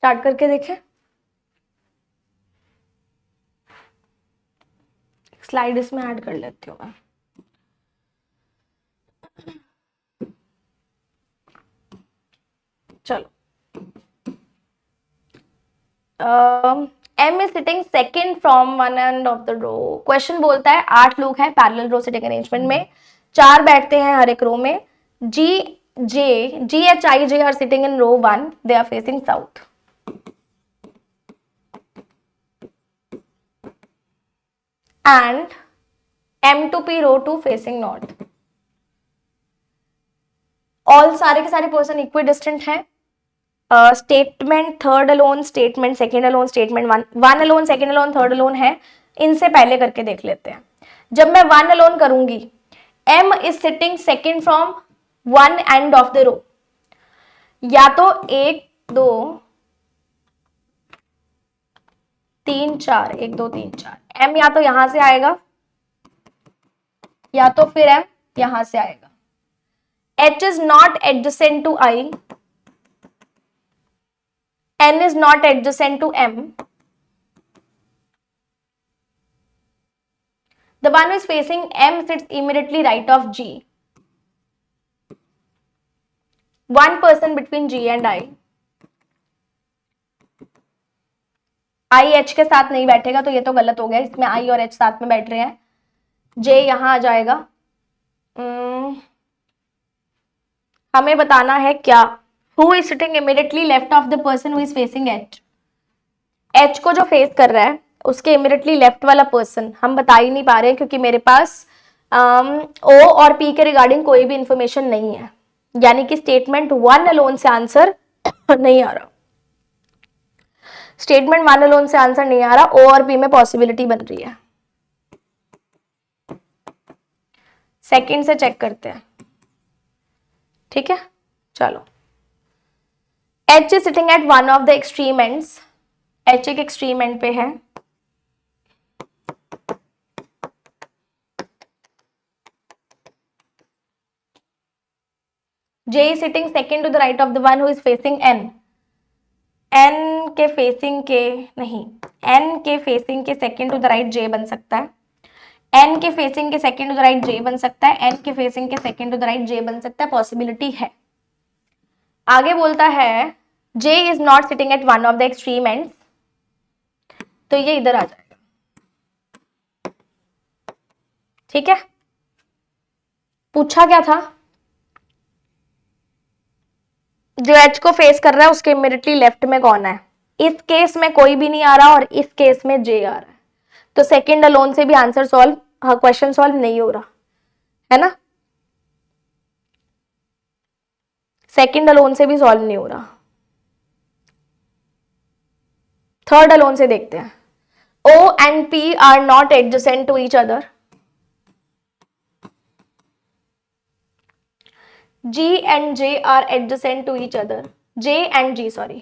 स्टार्ट करके देखें। स्लाइड इसमें ऐड कर लेती हूँ मैं। चलो, M is sitting second from one end of the row। Question बोलता है 8 लोग हैं पैरेलल रो सिटिंग अरेंजमेंट में, 4 बैठते हैं हर एक रो में। GHIJ are sitting in row 1, they are facing south। And M to P row 2 facing north। All सारे के सारे पर्सन इक्वी डिस्टेंट हैं। Statement third alone, statement second alone, statement one alone, second alone, third alone है। इनसे पहले करके देख लेते हैं। जब मैं वन अलोन करूंगी, m is sitting second from one end of the row, या तो 1 2 3 4, 1 2 3 4, m या तो यहां से आएगा या तो फिर m यहां से आएगा। h is not adjacent to I, n is not adjacent to m, the one who is facing m sits immediately right of G, one person between G and I H के साथ नहीं बैठेगा तो ये तो गलत हो गया, इसमें I और H साथ में बैठ रहे हैं, J यहां आ जाएगा। हमें बताना है क्या, who is sitting immediately left of the person who is facing H, H को जो फेस कर रहा है उसके इमीडिएटली लेफ्ट वाला पर्सन हम बता ही नहीं पा रहे हैं क्योंकि मेरे पास O और P के रिगार्डिंग कोई भी इंफॉर्मेशन नहीं है, यानी कि स्टेटमेंट वन अलोन से आंसर नहीं आ रहा, स्टेटमेंट वन अलोन से आंसर नहीं आ रहा, O और P में पॉसिबिलिटी बन रही है। सेकंड से चेक करते हैं, ठीक है, चलो। H is sitting at one of the extreme ends, H एक एक्सट्रीम एंड पे है, J is sitting second to the right of the one who is facing N, N के फेसिंग के नहीं, N के फेसिंग के second to the right J बन सकता है, N के फेसिंग के second to the right J बन सकता है, N के फेसिंग के second to the right J बन सकता है, पॉसिबिलिटी है। आगे बोलता है J is not sitting at one of the extreme ends, तो ये इधर आ जाएगा, ठीक है। पूछा क्या था, जो H को फेस कर रहा है उसके इमीडिएटली लेफ्ट में कौन है, इस केस में कोई भी नहीं आ रहा और इस केस में J आ रहा है, तो सेकंड अलोन से भी आंसर सॉल्व, क्वेश्चन सॉल्व नहीं हो रहा है ना, सेकंड अलोन से भी सॉल्व नहीं हो रहा। थर्ड अलोन से देखते हैं, O and P are not adjacent to each other, G and J are adjacent to each other, J and G, sorry,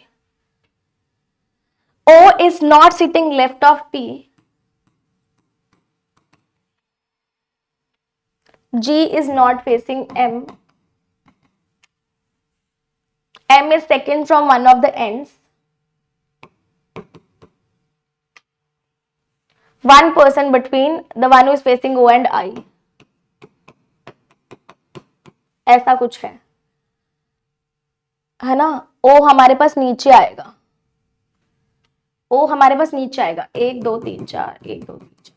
O is not sitting left of P, G is not facing M, M is second from one of the ends, one person between the one who is facing O and I, ऐसा कुछ है ना। O हमारे पास नीचे आएगा, O हमारे पास नीचे आएगा, 1 2 3 4, 1 2 3 4,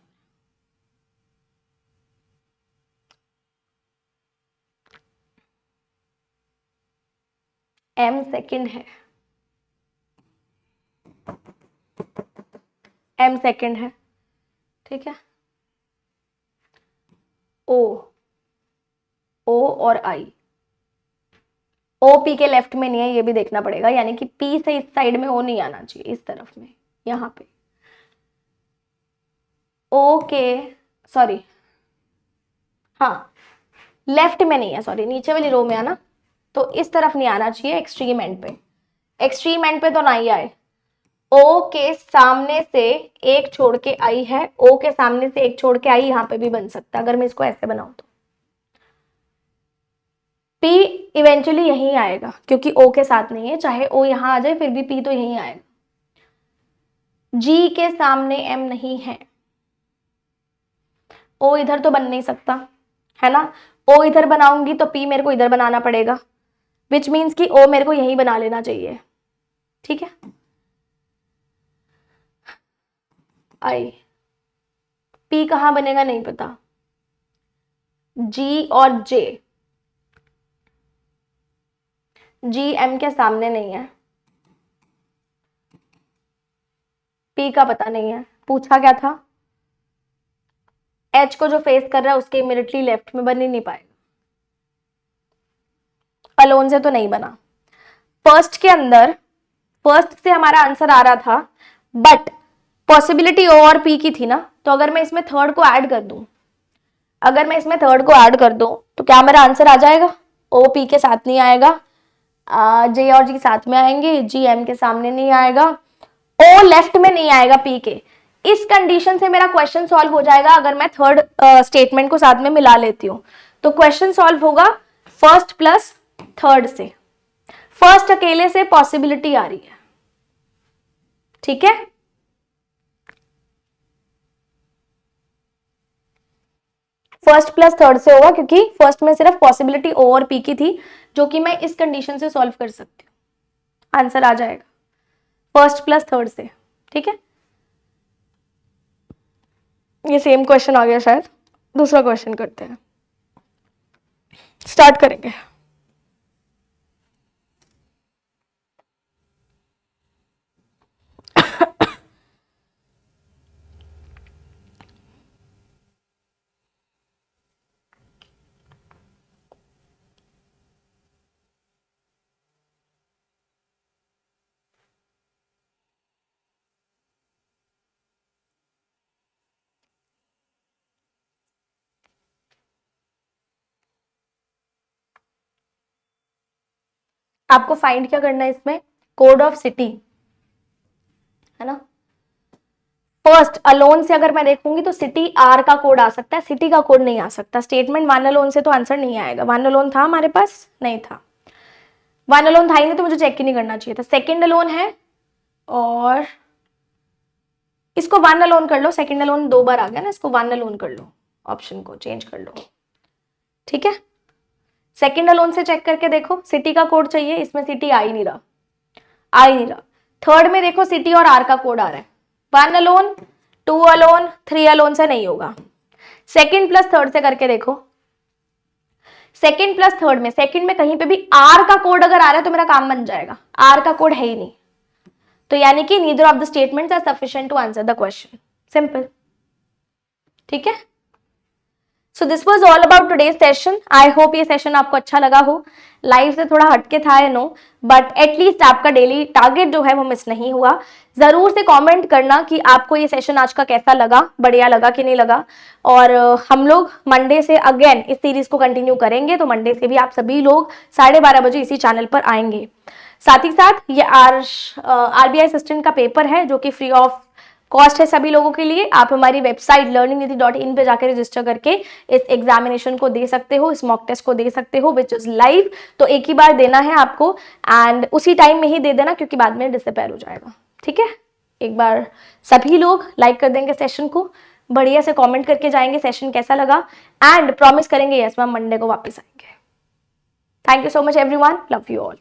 M सेकंड है, M सेकंड है, ठीक है। O और I, O P के लेफ्ट में नहीं है, ये भी देखना पड़ेगा, यानी कि P से इस साइड में O नहीं आना चाहिए, इस तरफ में, यहाँ पे O के, सॉरी, हाँ लेफ्ट में नहीं है, सॉरी नीचे वाली रो में आना, तो इस तरफ नहीं आना चाहिए, एक्सट्रीम एंड पे, एक्सट्रीम एंड पे तो नहीं आए। O के सामने से एक छोड़ के I है, O के सामने से एक छोड़ के I यहाँ पे भी बन सकता है, अगर मैं इसको ऐसे बनाऊं तो P इवेंचुअली यहीं आएगा क्योंकि O के साथ नहीं है, चाहे O यहां आ जाए फिर भी P तो यहीं आएगा। G के सामने M नहीं है, O इधर तो बन नहीं सकता है ना, O इधर बनाऊंगी तो P मेरे को इधर बनाना पड़ेगा, विच मीन्स कि O मेरे को यहीं बना लेना चाहिए, ठीक है। I, P कहां बनेगा नहीं पता, G और J, G M के सामने नहीं है, P का पता नहीं है, पूछा क्या था, H को जो फेस कर रहा है उसके इमीडिएटली लेफ्ट में बन ही नहीं पाएगा, अलोन से तो नहीं बना। फर्स्ट के अंदर, फर्स्ट से हमारा आंसर आ रहा था, बट पॉसिबिलिटी O और P की थी ना, तो अगर मैं इसमें थर्ड को ऐड कर दूं अगर मैं इसमें थर्ड को ऐड कर दूं तो क्या मेरा आंसर आ जाएगा? ओ पी के साथ नहीं आएगा, जे और जी साथ में आएंगे, जी एम के सामने नहीं आएगा, ओ लेफ्ट में नहीं आएगा पी के। इस कंडीशन से मेरा क्वेश्चन सॉल्व हो जाएगा अगर मैं थर्ड स्टेटमेंट को साथ में मिला लेती हूं। तो क्वेश्चन सॉल्व होगा फर्स्ट प्लस थर्ड से। फर्स्ट अकेले से पॉसिबिलिटी आ रही है, ठीक है। फर्स्ट प्लस थर्ड से होगा क्योंकि फर्स्ट में सिर्फ पॉसिबिलिटी ओ और पी की थी, जो कि मैं इस कंडीशन से सॉल्व कर सकती हूँ। आंसर आ जाएगा फर्स्ट प्लस थर्ड से, ठीक है। ये सेम क्वेश्चन आ गया शायद, दूसरा क्वेश्चन करते हैं, स्टार्ट करेंगे। आपको फाइंड क्या करना है इसमें? कोड ऑफ सिटी, है ना। फर्स्ट अलोन से अगर मैं देखूंगी तो सिटी आर का कोड आ सकता है, सिटी का कोड नहीं आ सकता। स्टेटमेंट वन अलोन से तो आंसर नहीं आएगा। वन अलोन था हमारे पास? नहीं था। वन अलोन था ही नहीं तो मुझे चेक ही नहीं करना चाहिए था। सेकेंड अलोन है, और इसको वन अलोन कर लो। सेकेंड अलोन दो बार आ गया ना, इसको वन अलोन कर लो, ऑप्शन को चेंज कर लो, ठीक है। सेकेंड अलोन से चेक करके देखो, सिटी का कोड चाहिए, इसमें सिटी आ ही नहीं रहा, आ ही नहीं रहा। थर्ड में देखो सिटी और आर का कोड आ रहा है। One alone, to alone, three alone से नहीं होगा। सेकेंड प्लस थर्ड से करके देखो। सेकेंड प्लस थर्ड में, सेकेंड में कहीं पे भी आर का कोड अगर आ रहा है तो मेरा काम बन जाएगा। आर का कोड है ही नहीं, तो यानी कि neither of the statements are sufficient to answer the question. Simple, ठीक है। So this was all about today's session. I hope ये सेशन आपको अच्छा लगा हो। लाइव से थोड़ा हटके था है नो, बट एटलीस्ट आपका डेली टारगेट जो है वो मिस नहीं हुआ। जरूर से कमेंट करना कि आपको ये सेशन आज का कैसा लगा, बढ़िया लगा कि नहीं लगा। और हम लोग मंडे से अगेन इस सीरीज को कंटिन्यू करेंगे, तो मंडे से भी आप सभी लोग 12:30 बजे इसी चैनल पर आएंगे। साथ ही साथ ये आरबीआई असिस्टेंट का पेपर है जो कि फ्री ऑफ कॉस्ट है सभी लोगों के लिए। आप हमारी वेबसाइट learningnidhi.in पे जाकर रजिस्टर करके इस एग्जामिनेशन को दे सकते हो, इस मॉक टेस्ट को दे सकते हो, विच इज लाइव। तो एक ही बार देना है आपको, एंड उसी टाइम में ही दे देना क्योंकि बाद में डिसअपेयर हो जाएगा, ठीक है। एक बार सभी लोग लाइक कर देंगे सेशन को, बढ़िया से कॉमेंट करके जाएंगे सेशन कैसा लगा, एंड प्रॉमिस करेंगे यस मैम मंडे को वापस आएंगे। Thank you so much everyone, love you all.